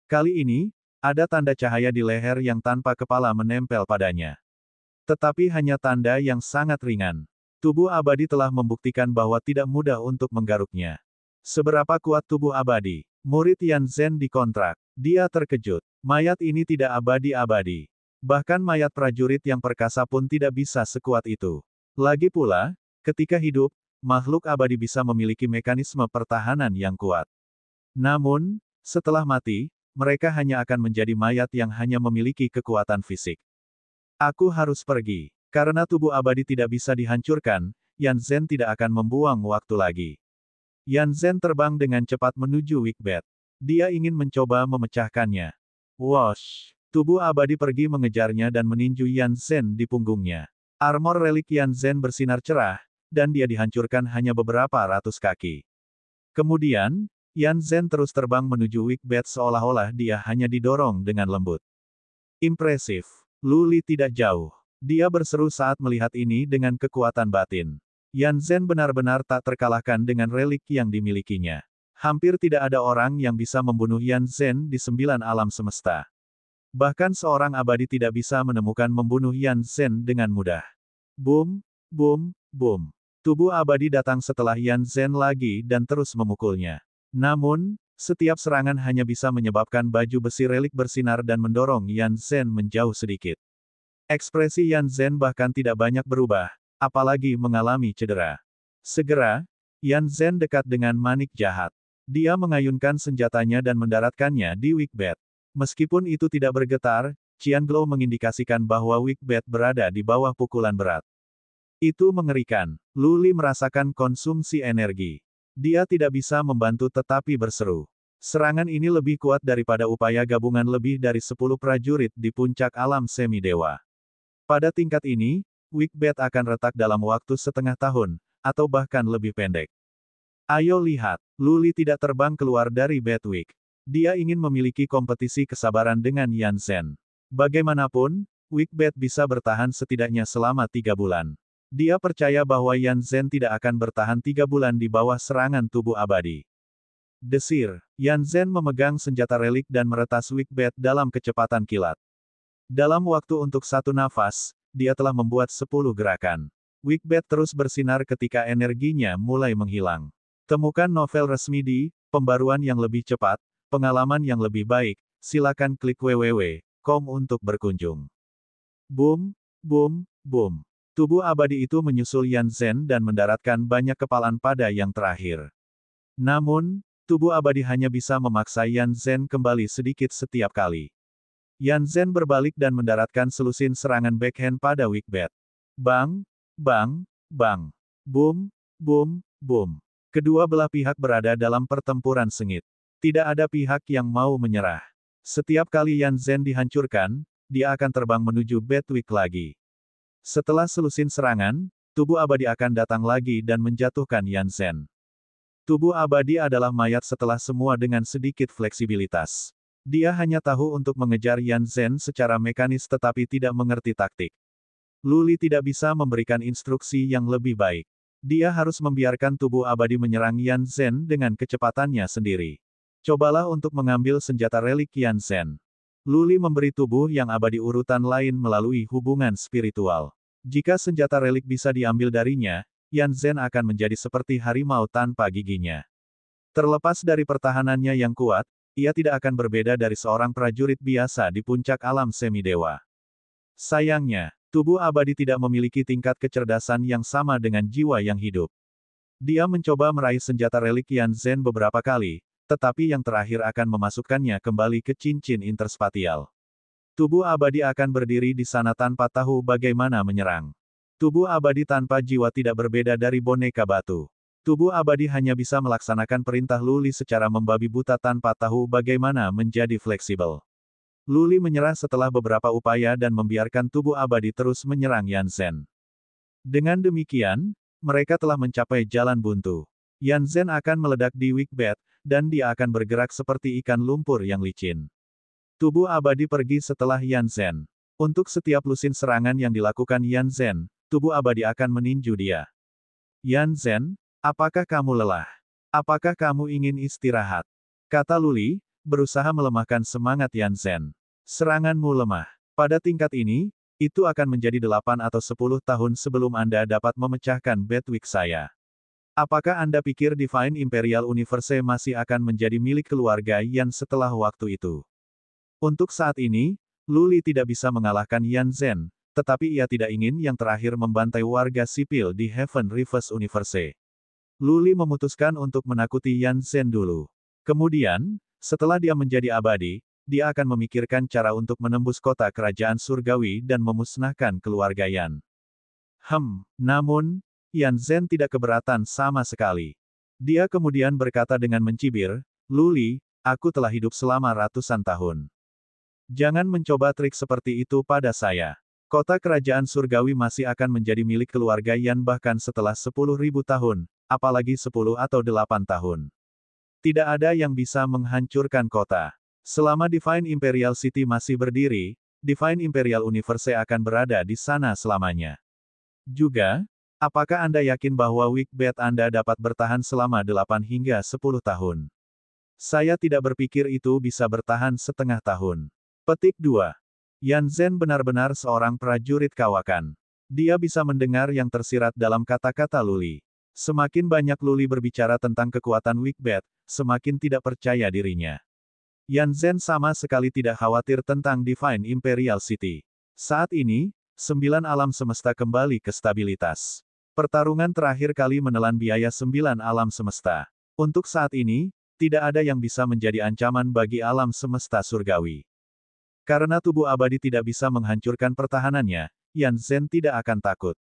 Kali ini, ada tanda cahaya di leher yang tanpa kepala menempel padanya. Tetapi hanya tanda yang sangat ringan. Tubuh abadi telah membuktikan bahwa tidak mudah untuk menggaruknya. Seberapa kuat tubuh abadi? Murid Yan Zhen dikontrak. Dia terkejut. Mayat ini tidak abadi-abadi. Bahkan mayat prajurit yang perkasa pun tidak bisa sekuat itu. Lagi pula, ketika hidup, makhluk abadi bisa memiliki mekanisme pertahanan yang kuat. Namun, setelah mati, mereka hanya akan menjadi mayat yang hanya memiliki kekuatan fisik. Aku harus pergi. Karena tubuh abadi tidak bisa dihancurkan, Yan Zhen tidak akan membuang waktu lagi. Yan Zhen terbang dengan cepat menuju Wickbat. Dia ingin mencoba memecahkannya. Whoosh! Tubuh abadi pergi mengejarnya dan meninju Yan Zhen di punggungnya. Armor relik Yan Zhen bersinar cerah, dan dia dihancurkan hanya beberapa ratus kaki. Kemudian, Yan Zhen terus terbang menuju Wickbat seolah-olah dia hanya didorong dengan lembut. Impresif. Lu Li tidak jauh. Dia berseru saat melihat ini dengan kekuatan batin. Yan Zhen benar-benar tak terkalahkan dengan relik yang dimilikinya. Hampir tidak ada orang yang bisa membunuh Yan Zhen di 9 alam semesta. Bahkan seorang abadi tidak bisa menemukan membunuh Yan Zhen dengan mudah. Boom, boom, boom. Tubuh abadi datang setelah Yan Zhen lagi dan terus memukulnya. Namun, setiap serangan hanya bisa menyebabkan baju besi relik bersinar dan mendorong Yan Zhen menjauh sedikit. Ekspresi Yan Zhen bahkan tidak banyak berubah, apalagi mengalami cedera. Segera, Yan Zhen dekat dengan manik jahat. Dia mengayunkan senjatanya dan mendaratkannya di Wickbat. Meskipun itu tidak bergetar, Qian Glow mengindikasikan bahwa Wickbat berada di bawah pukulan berat. Itu mengerikan. Lu Li merasakan konsumsi energi. Dia tidak bisa membantu tetapi berseru. Serangan ini lebih kuat daripada upaya gabungan lebih dari 10 prajurit di puncak alam semi-dewa. Pada tingkat ini, Wickbat akan retak dalam waktu setengah tahun, atau bahkan lebih pendek. Ayo lihat, Lu Li tidak terbang keluar dari Batwick. Dia ingin memiliki kompetisi kesabaran dengan Yan Zhen. Bagaimanapun, Wickbat bisa bertahan setidaknya selama 3 bulan. Dia percaya bahwa Yan Zhen tidak akan bertahan 3 bulan di bawah serangan tubuh abadi. Desir, Yan Zhen memegang senjata relik dan meretas Wickbat dalam kecepatan kilat. Dalam waktu untuk 1 nafas, dia telah membuat 10 gerakan. Wickbat terus bersinar ketika energinya mulai menghilang. Temukan novel resmi di Pembaruan yang lebih cepat, pengalaman yang lebih baik, silakan klik www.com untuk berkunjung. Boom, boom, boom. Tubuh abadi itu menyusul Yan Zhen dan mendaratkan banyak kepalan pada yang terakhir. Namun, tubuh abadi hanya bisa memaksa Yan Zhen kembali sedikit setiap kali. Yan Zhen berbalik dan mendaratkan selusin serangan backhand pada Wickbat. Bang, bang, bang. Boom, boom, boom. Kedua belah pihak berada dalam pertempuran sengit. Tidak ada pihak yang mau menyerah. Setiap kali Yan Zhen dihancurkan, dia akan terbang menuju Batwick lagi. Setelah selusin serangan, tubuh abadi akan datang lagi dan menjatuhkan Yan Zhen. Tubuh abadi adalah mayat setelah semua dengan sedikit fleksibilitas. Dia hanya tahu untuk mengejar Yan Zhen secara mekanis tetapi tidak mengerti taktik. Lu Li tidak bisa memberikan instruksi yang lebih baik. Dia harus membiarkan tubuh abadi menyerang Yan Zhen dengan kecepatannya sendiri. Cobalah untuk mengambil senjata relik Yan Zhen. Lu Li memberi tubuh yang abadi urutan lain melalui hubungan spiritual. Jika senjata relik bisa diambil darinya, Yan Zhen akan menjadi seperti harimau tanpa giginya. Terlepas dari pertahanannya yang kuat, ia tidak akan berbeda dari seorang prajurit biasa di puncak alam semi-dewa. Sayangnya, tubuh abadi tidak memiliki tingkat kecerdasan yang sama dengan jiwa yang hidup. Dia mencoba meraih senjata relik Yan Zhen beberapa kali, tetapi yang terakhir akan memasukkannya kembali ke cincin interspatial. Tubuh abadi akan berdiri di sana tanpa tahu bagaimana menyerang. Tubuh abadi tanpa jiwa tidak berbeda dari boneka batu. Tubuh abadi hanya bisa melaksanakan perintah Luli secara membabi buta tanpa tahu bagaimana menjadi fleksibel. Luli menyerah setelah beberapa upaya dan membiarkan tubuh abadi terus menyerang Yan Zhen. Dengan demikian, mereka telah mencapai jalan buntu. Yan Zhen akan meledak di weak bed, dan dia akan bergerak seperti ikan lumpur yang licin. Tubuh abadi pergi setelah Yan Zhen. Untuk setiap lusin serangan yang dilakukan Yan Zhen, tubuh abadi akan meninju dia. Yan Zhen, apakah kamu lelah? Apakah kamu ingin istirahat? Kata Luli, berusaha melemahkan semangat Yan Zhen. Seranganmu lemah. Pada tingkat ini, itu akan menjadi 8 atau 10 tahun sebelum Anda dapat memecahkan Bedwick saya. Apakah Anda pikir Divine Imperial Universe masih akan menjadi milik keluarga Yan setelah waktu itu? Untuk saat ini, Luli tidak bisa mengalahkan Yan Zhen, tetapi ia tidak ingin yang terakhir membantai warga sipil di Heaven Reverse Universe. Luli memutuskan untuk menakuti Yan Zhen dulu. Kemudian, setelah dia menjadi abadi, dia akan memikirkan cara untuk menembus kota kerajaan surgawi dan memusnahkan keluarga Yan. Namun, Yan Zhen tidak keberatan sama sekali. Dia kemudian berkata dengan mencibir, Luli, aku telah hidup selama ratusan tahun. Jangan mencoba trik seperti itu pada saya. Kota kerajaan surgawi masih akan menjadi milik keluarga Yan bahkan setelah 10.000 tahun, apalagi 10 atau 8 tahun. Tidak ada yang bisa menghancurkan kota. Selama Divine Imperial City masih berdiri, Divine Imperial Universe akan berada di sana selamanya. Juga, apakah Anda yakin bahwa weak bed Anda dapat bertahan selama 8 hingga 10 tahun? Saya tidak berpikir itu bisa bertahan setengah tahun. Petik 2. Yan Zhen benar-benar seorang prajurit kawakan. Dia bisa mendengar yang tersirat dalam kata-kata Luli. Semakin banyak Luli berbicara tentang kekuatan weak bed, semakin tidak percaya dirinya. Yan Zhen sama sekali tidak khawatir tentang Divine Imperial City. Saat ini, 9 alam semesta kembali ke stabilitas. Pertarungan terakhir kali menelan biaya 9 alam semesta. Untuk saat ini, tidak ada yang bisa menjadi ancaman bagi alam semesta surgawi. Karena tubuh abadi tidak bisa menghancurkan pertahanannya, Yan Zhen tidak akan takut.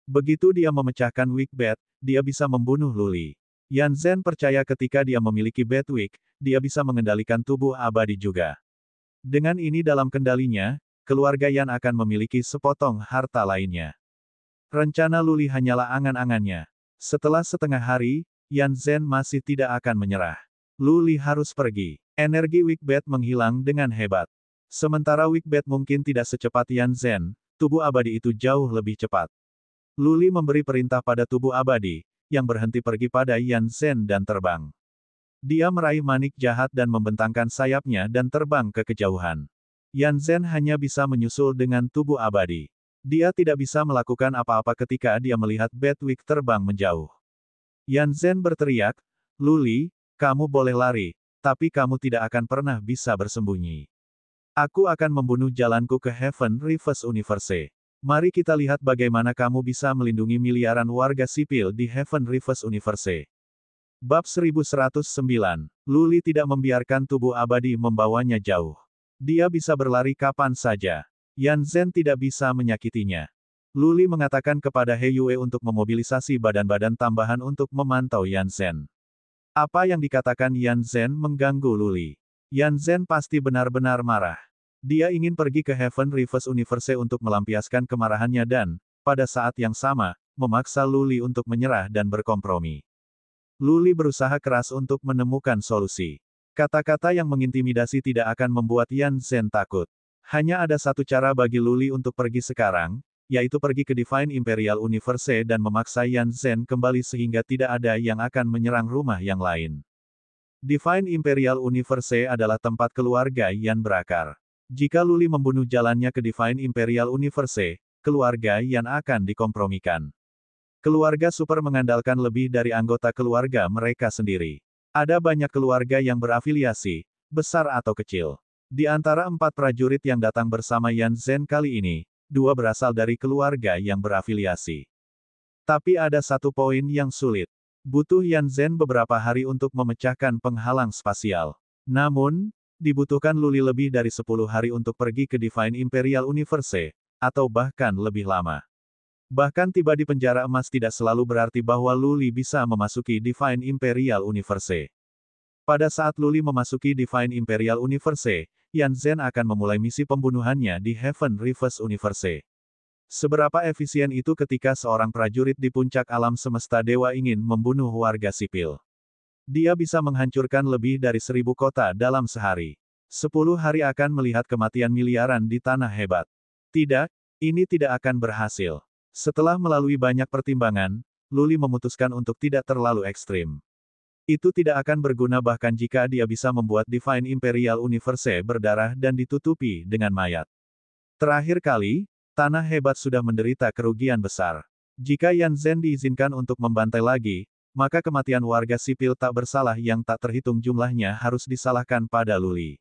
Begitu dia memecahkan weak bed, dia bisa membunuh Luli. Yan Zhen percaya ketika dia memiliki Bedwick, dia bisa mengendalikan tubuh abadi juga. Dengan ini dalam kendalinya, keluarga Yan akan memiliki sepotong harta lainnya. Rencana Luli hanyalah angan-angannya. Setelah setengah hari, Yan Zhen masih tidak akan menyerah. Luli harus pergi. Energi weak bed menghilang dengan hebat. Sementara weak bed mungkin tidak secepat Yan Zhen, tubuh abadi itu jauh lebih cepat. Luli memberi perintah pada tubuh abadi, yang berhenti pergi pada Yan Zhen dan terbang. Dia meraih manik jahat dan membentangkan sayapnya dan terbang ke kejauhan. Yan Zhen hanya bisa menyusul dengan tubuh abadi. Dia tidak bisa melakukan apa-apa ketika dia melihat Bedwick terbang menjauh. Yan Zhen berteriak, Luli, kamu boleh lari, tapi kamu tidak akan pernah bisa bersembunyi. Aku akan membunuh jalanku ke Heaven Reverse Universe. Mari kita lihat bagaimana kamu bisa melindungi miliaran warga sipil di Heaven Reverse Universe. Bab 1109. Luli tidak membiarkan tubuh abadi membawanya jauh. Dia bisa berlari kapan saja. Yan Zhen tidak bisa menyakitinya. Luli mengatakan kepada He Yue untuk memobilisasi badan-badan tambahan untuk memantau Yan Zhen. Apa yang dikatakan Yan Zhen mengganggu Luli. Yan Zhen pasti benar-benar marah. Dia ingin pergi ke Heaven Reverse Universe untuk melampiaskan kemarahannya dan, pada saat yang sama, memaksa Luli untuk menyerah dan berkompromi. Luli berusaha keras untuk menemukan solusi. Kata-kata yang mengintimidasi tidak akan membuat Yan Zhen takut. Hanya ada satu cara bagi Luli untuk pergi sekarang, yaitu pergi ke Divine Imperial Universe dan memaksa Yan Zhen kembali sehingga tidak ada yang akan menyerang rumah yang lain. Divine Imperial Universe adalah tempat keluarga Yan berakar. Jika Luli membunuh jalannya ke Divine Imperial Universe, keluarga Yan akan dikompromikan. Keluarga super mengandalkan lebih dari anggota keluarga mereka sendiri. Ada banyak keluarga yang berafiliasi, besar atau kecil. Di antara 4 prajurit yang datang bersama Yan Zhen kali ini, 2 berasal dari keluarga yang berafiliasi. Tapi ada satu poin yang sulit. Butuh Yan Zhen beberapa hari untuk memecahkan penghalang spasial. Namun, dibutuhkan Luli lebih dari 10 hari untuk pergi ke Divine Imperial Universe, atau bahkan lebih lama. Bahkan tiba di penjara emas tidak selalu berarti bahwa Luli bisa memasuki Divine Imperial Universe. Pada saat Luli memasuki Divine Imperial Universe, Yan Zhen akan memulai misi pembunuhannya di Heaven Reverse Universe. Seberapa efisien itu ketika seorang prajurit di puncak alam semesta dewa ingin membunuh warga sipil? Dia bisa menghancurkan lebih dari 1000 kota dalam sehari. 10 hari akan melihat kematian miliaran di tanah hebat. Tidak, ini tidak akan berhasil. Setelah melalui banyak pertimbangan, Luli memutuskan untuk tidak terlalu ekstrim. Itu tidak akan berguna bahkan jika dia bisa membuat Divine Imperial Universe berdarah dan ditutupi dengan mayat. Terakhir kali, tanah hebat sudah menderita kerugian besar. Jika Yan Zhen diizinkan untuk membantai lagi, maka kematian warga sipil tak bersalah yang tak terhitung jumlahnya harus disalahkan pada Luli.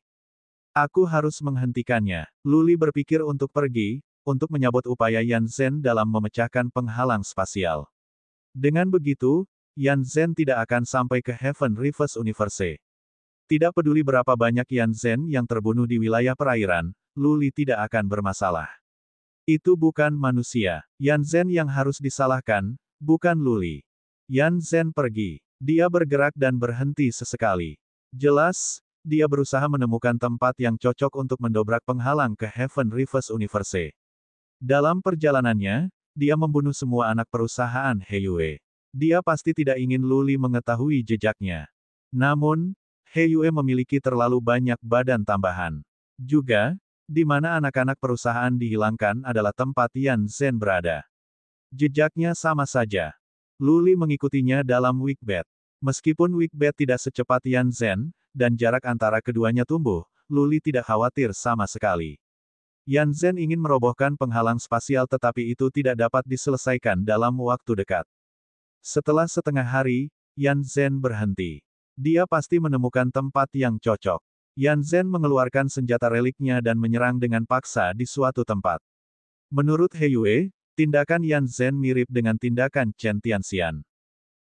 Aku harus menghentikannya. Luli berpikir untuk pergi, untuk menyabot upaya Yan Zhen dalam memecahkan penghalang spasial. Dengan begitu, Yan Zhen tidak akan sampai ke Heaven Reverse Universe. Tidak peduli berapa banyak Yan Zhen yang terbunuh di wilayah perairan, Luli tidak akan bermasalah. Itu bukan manusia. Yan Zhen yang harus disalahkan, bukan Luli. Yan Zhen pergi. Dia bergerak dan berhenti sesekali. Jelas, dia berusaha menemukan tempat yang cocok untuk mendobrak penghalang ke Heaven Reverse Universe. Dalam perjalanannya, dia membunuh semua anak perusahaan He Yue. Dia pasti tidak ingin Luli mengetahui jejaknya. Namun, He Yue memiliki terlalu banyak badan tambahan. Juga, di mana anak-anak perusahaan dihilangkan adalah tempat Yan Zhen berada. Jejaknya sama saja. Luli mengikutinya dalam Wickbed. Meskipun Wickbed tidak secepat Yan Zhen, dan jarak antara keduanya tumbuh, Luli tidak khawatir sama sekali. Yan Zhen ingin merobohkan penghalang spasial tetapi itu tidak dapat diselesaikan dalam waktu dekat. Setelah setengah hari, Yan Zhen berhenti. Dia pasti menemukan tempat yang cocok. Yan Zhen mengeluarkan senjata reliknya dan menyerang dengan paksa di suatu tempat. Menurut He Yue, tindakan Yan Zhen mirip dengan tindakan Chen Tianxian.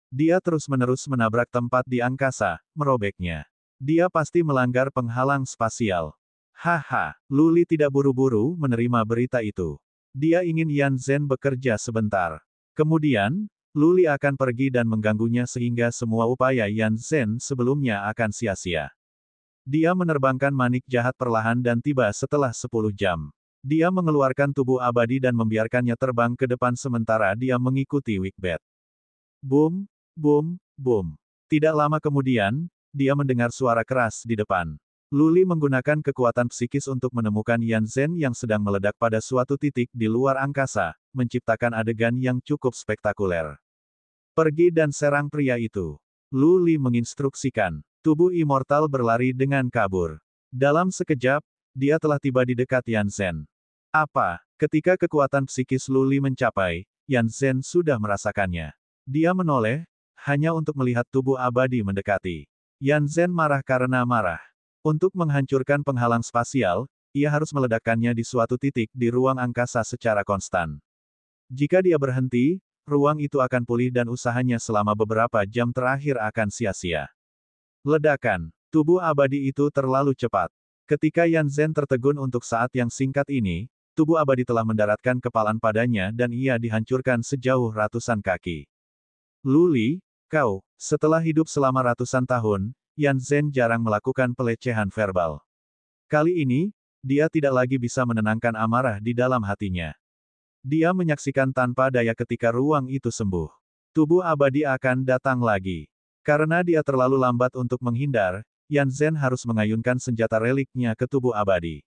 Dia terus-menerus menabrak tempat di angkasa, merobeknya. Dia pasti melanggar penghalang spasial. Haha, Luli tidak buru-buru menerima berita itu. Dia ingin Yan Zhen bekerja sebentar. Kemudian, Luli akan pergi dan mengganggunya sehingga semua upaya Yan Zhen sebelumnya akan sia-sia. Dia menerbangkan manik jahat perlahan dan tiba setelah 10 jam. Dia mengeluarkan tubuh abadi dan membiarkannya terbang ke depan sementara dia mengikuti Wickbed. Boom, boom, boom. Tidak lama kemudian, dia mendengar suara keras di depan. Luli menggunakan kekuatan psikis untuk menemukan Yan Zhen yang sedang meledak pada suatu titik di luar angkasa, menciptakan adegan yang cukup spektakuler. Pergi dan serang pria itu. Luli menginstruksikan. Tubuh immortal berlari dengan kabur. Dalam sekejap, dia telah tiba di dekat Yan Zhen. Apa? Ketika kekuatan psikis Luli mencapai, Yan Zhen sudah merasakannya. Dia menoleh, hanya untuk melihat tubuh abadi mendekati. Yan Zhen marah karena marah. Untuk menghancurkan penghalang spasial, ia harus meledakkannya di suatu titik di ruang angkasa secara konstan. Jika dia berhenti, ruang itu akan pulih dan usahanya selama beberapa jam terakhir akan sia-sia. Ledakan. Tubuh abadi itu terlalu cepat. Ketika Yan Zhen tertegun untuk saat yang singkat ini, tubuh abadi telah mendaratkan kepalan padanya dan ia dihancurkan sejauh ratusan kaki. Luli, kau, setelah hidup selama ratusan tahun, Yan Zhen jarang melakukan pelecehan verbal. Kali ini, dia tidak lagi bisa menenangkan amarah di dalam hatinya. Dia menyaksikan tanpa daya ketika ruang itu sembuh. Tubuh abadi akan datang lagi. Karena dia terlalu lambat untuk menghindar, Yan Zhen harus mengayunkan senjata reliknya ke tubuh abadi.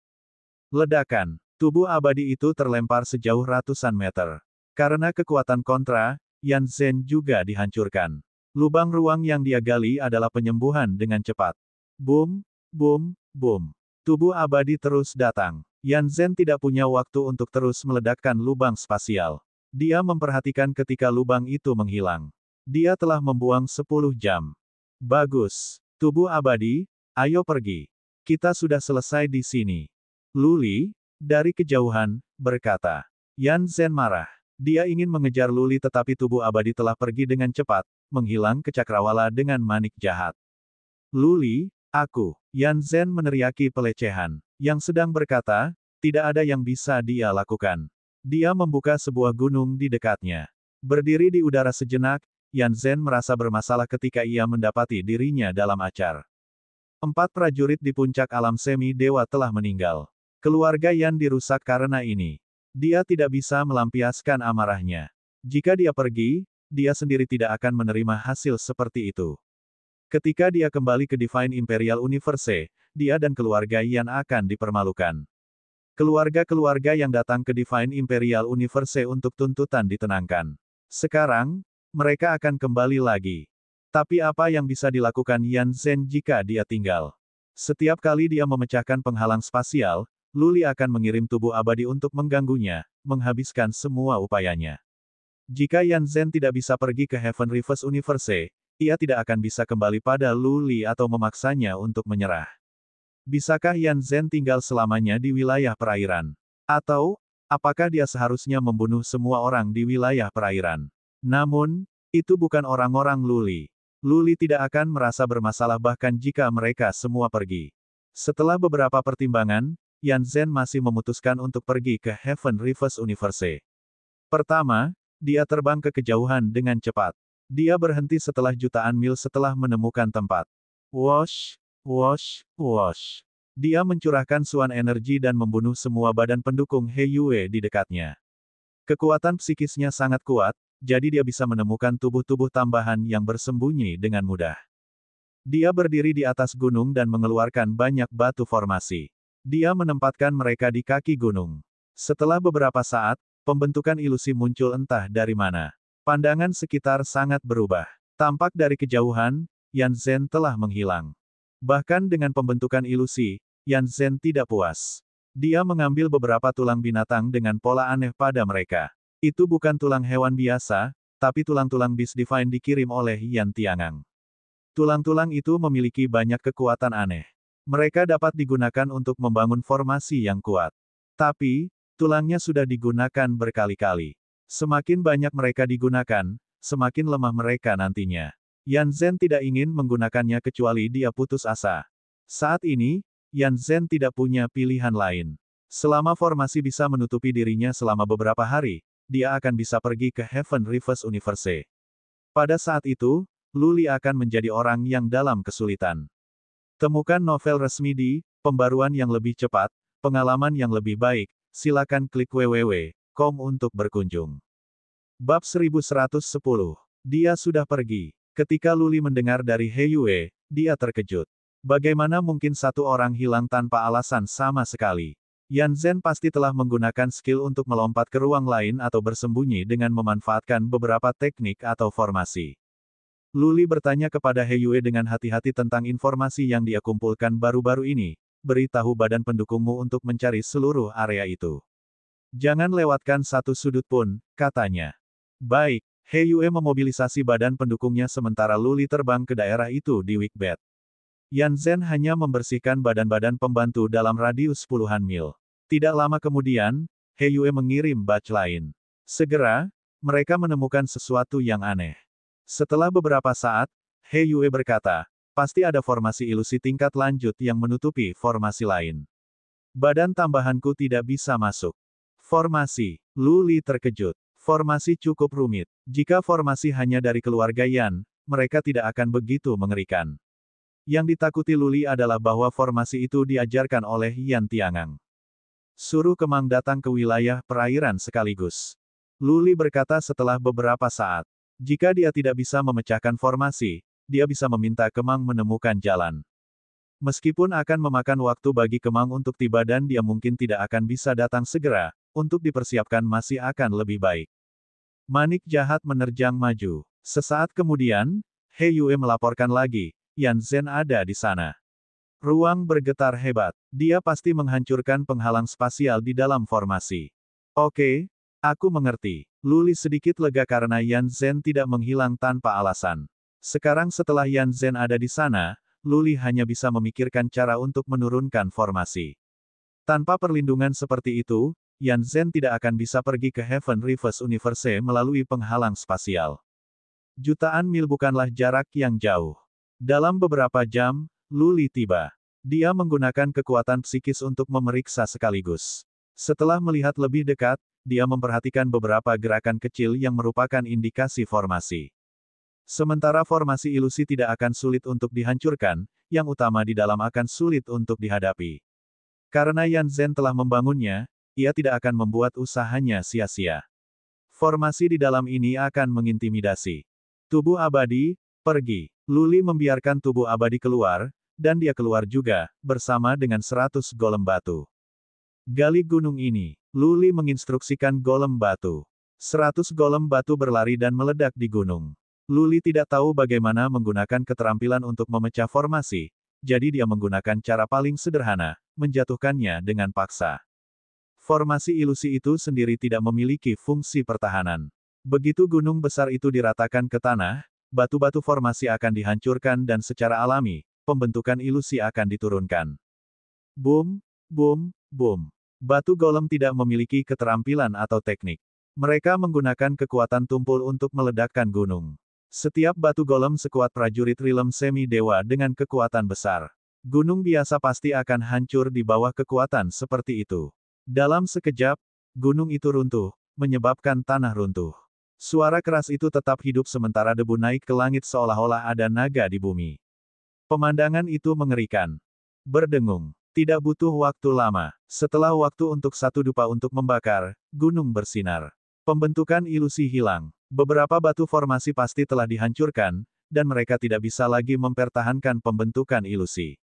Ledakan. Tubuh abadi itu terlempar sejauh ratusan meter. Karena kekuatan kontra, Yan Zhen juga dihancurkan. Lubang ruang yang dia gali adalah penyembuhan dengan cepat. Boom, boom, boom. Tubuh abadi terus datang. Yan Zhen tidak punya waktu untuk terus meledakkan lubang spasial. Dia memperhatikan ketika lubang itu menghilang. Dia telah membuang 10 jam. Bagus. Tubuh abadi, ayo pergi. Kita sudah selesai di sini. Luli, dari kejauhan, berkata. Yan Zhen marah. Dia ingin mengejar Luli tetapi tubuh abadi telah pergi dengan cepat, menghilang ke cakrawala dengan manik jahat. Luli, aku. Yan Zhen meneriaki pelecehan. Yang sedang berkata, tidak ada yang bisa dia lakukan. Dia membuka sebuah gunung di dekatnya. Berdiri di udara sejenak, Yan Zhen merasa bermasalah ketika ia mendapati dirinya dalam acar. 4 prajurit di puncak alam semi dewa telah meninggal. Keluarga Yan dirusak karena ini. Dia tidak bisa melampiaskan amarahnya. Jika dia pergi, dia sendiri tidak akan menerima hasil seperti itu. Ketika dia kembali ke Divine Imperial Universe, dia dan keluarga Yan akan dipermalukan. Keluarga-keluarga yang datang ke Divine Imperial Universe untuk tuntutan ditenangkan. Sekarang, mereka akan kembali lagi. Tapi apa yang bisa dilakukan Yan Zhen jika dia tinggal? Setiap kali dia memecahkan penghalang spasial, Luli akan mengirim tubuh abadi untuk mengganggunya, menghabiskan semua upayanya. Jika Yan Zhen tidak bisa pergi ke Heaven Reverse Universe, ia tidak akan bisa kembali pada Luli atau memaksanya untuk menyerah. Bisakah Yan Zhen tinggal selamanya di wilayah perairan? Atau, apakah dia seharusnya membunuh semua orang di wilayah perairan? Namun, itu bukan orang-orang Luli. Luli tidak akan merasa bermasalah bahkan jika mereka semua pergi. Setelah beberapa pertimbangan, Yan Zhen masih memutuskan untuk pergi ke Heaven Reverse Universe. Pertama, dia terbang ke kejauhan dengan cepat. Dia berhenti setelah jutaan mil setelah menemukan tempat. Wosh, wosh, wosh. Dia mencurahkan suan energi dan membunuh semua badan pendukung He Yue di dekatnya. Kekuatan psikisnya sangat kuat, jadi dia bisa menemukan tubuh-tubuh tambahan yang bersembunyi dengan mudah. Dia berdiri di atas gunung dan mengeluarkan banyak batu formasi. Dia menempatkan mereka di kaki gunung. Setelah beberapa saat, pembentukan ilusi muncul entah dari mana. Pandangan sekitar sangat berubah. Tampak dari kejauhan, Yan Zhen telah menghilang. Bahkan dengan pembentukan ilusi, Yan Zhen tidak puas. Dia mengambil beberapa tulang binatang dengan pola aneh pada mereka. Itu bukan tulang hewan biasa, tapi tulang-tulang Beast Divine dikirim oleh Yan Tiangang. Tulang-tulang itu memiliki banyak kekuatan aneh. Mereka dapat digunakan untuk membangun formasi yang kuat. Tapi, tulangnya sudah digunakan berkali-kali. Semakin banyak mereka digunakan, semakin lemah mereka nantinya. Yan Zhen tidak ingin menggunakannya kecuali dia putus asa. Saat ini, Yan Zhen tidak punya pilihan lain. Selama formasi bisa menutupi dirinya selama beberapa hari, dia akan bisa pergi ke Heaven Reverse Universe. Pada saat itu, Luli akan menjadi orang yang dalam kesulitan. Temukan novel resmi di Pembaruan yang lebih cepat, pengalaman yang lebih baik, silakan klik www.com untuk berkunjung. Bab 1110. Dia sudah pergi. Ketika Luli mendengar dari He Yue, dia terkejut. Bagaimana mungkin satu orang hilang tanpa alasan sama sekali? Yan Zhen pasti telah menggunakan skill untuk melompat ke ruang lain atau bersembunyi dengan memanfaatkan beberapa teknik atau formasi. Luli bertanya kepada He Yue dengan hati-hati tentang informasi yang dia kumpulkan baru-baru ini. Beritahu badan pendukungmu untuk mencari seluruh area itu. Jangan lewatkan satu sudut pun, katanya. Baik, He Yue memobilisasi badan pendukungnya sementara Luli terbang ke daerah itu di Wikbet. Yan Zhen hanya membersihkan badan-badan pembantu dalam radius puluhan mil. Tidak lama kemudian, He Yue mengirim batch lain. Segera, mereka menemukan sesuatu yang aneh. Setelah beberapa saat, He Yue berkata, pasti ada formasi ilusi tingkat lanjut yang menutupi formasi lain. Badan tambahanku tidak bisa masuk. Formasi. Luli terkejut. Formasi cukup rumit. Jika formasi hanya dari keluarga Yan, mereka tidak akan begitu mengerikan. Yang ditakuti Luli adalah bahwa formasi itu diajarkan oleh Yan Tiangang. Suruh Kemang datang ke wilayah perairan sekaligus. Luli berkata setelah beberapa saat. Jika dia tidak bisa memecahkan formasi, dia bisa meminta Kemang menemukan jalan. Meskipun akan memakan waktu bagi Kemang untuk tiba dan dia mungkin tidak akan bisa datang segera, untuk dipersiapkan masih akan lebih baik. Manik jahat menerjang maju. Sesaat kemudian, He Yue melaporkan lagi, Yan Zhen ada di sana. Ruang bergetar hebat. Dia pasti menghancurkan penghalang spasial di dalam formasi. Oke, aku mengerti. Luli sedikit lega karena Yan Zhen tidak menghilang tanpa alasan. Sekarang setelah Yan Zhen ada di sana, Luli hanya bisa memikirkan cara untuk menurunkan formasi. Tanpa perlindungan seperti itu, Yan Zhen tidak akan bisa pergi ke Heaven Reverse Universe melalui penghalang spasial. Jutaan mil bukanlah jarak yang jauh. Dalam beberapa jam, Luli tiba. Dia menggunakan kekuatan psikis untuk memeriksa sekaligus. Setelah melihat lebih dekat, dia memperhatikan beberapa gerakan kecil yang merupakan indikasi formasi. Sementara formasi ilusi tidak akan sulit untuk dihancurkan, yang utama di dalam akan sulit untuk dihadapi. Karena Yan Zhen telah membangunnya, ia tidak akan membuat usahanya sia-sia. Formasi di dalam ini akan mengintimidasi. Tubuh abadi, pergi. Luli membiarkan tubuh abadi keluar, dan dia keluar juga, bersama dengan 100 golem batu. Gali gunung ini. Luli menginstruksikan golem batu. 100 golem batu berlari dan meledak di gunung. Luli tidak tahu bagaimana menggunakan keterampilan untuk memecah formasi, jadi dia menggunakan cara paling sederhana, menjatuhkannya dengan paksa. Formasi ilusi itu sendiri tidak memiliki fungsi pertahanan. Begitu gunung besar itu diratakan ke tanah, batu-batu formasi akan dihancurkan dan secara alami, pembentukan ilusi akan diturunkan. Boom, boom, boom. Batu golem tidak memiliki keterampilan atau teknik. Mereka menggunakan kekuatan tumpul untuk meledakkan gunung. Setiap batu golem sekuat prajurit rilem semi-dewa dengan kekuatan besar. Gunung biasa pasti akan hancur di bawah kekuatan seperti itu. Dalam sekejap, gunung itu runtuh, menyebabkan tanah runtuh. Suara keras itu tetap hidup sementara debu naik ke langit seolah-olah ada naga di bumi. Pemandangan itu mengerikan. Berdengung. Tidak butuh waktu lama. Setelah waktu untuk satu dupa untuk membakar, gunung bersinar. Pembentukan ilusi hilang. Beberapa batu formasi pasti telah dihancurkan, dan mereka tidak bisa lagi mempertahankan pembentukan ilusi.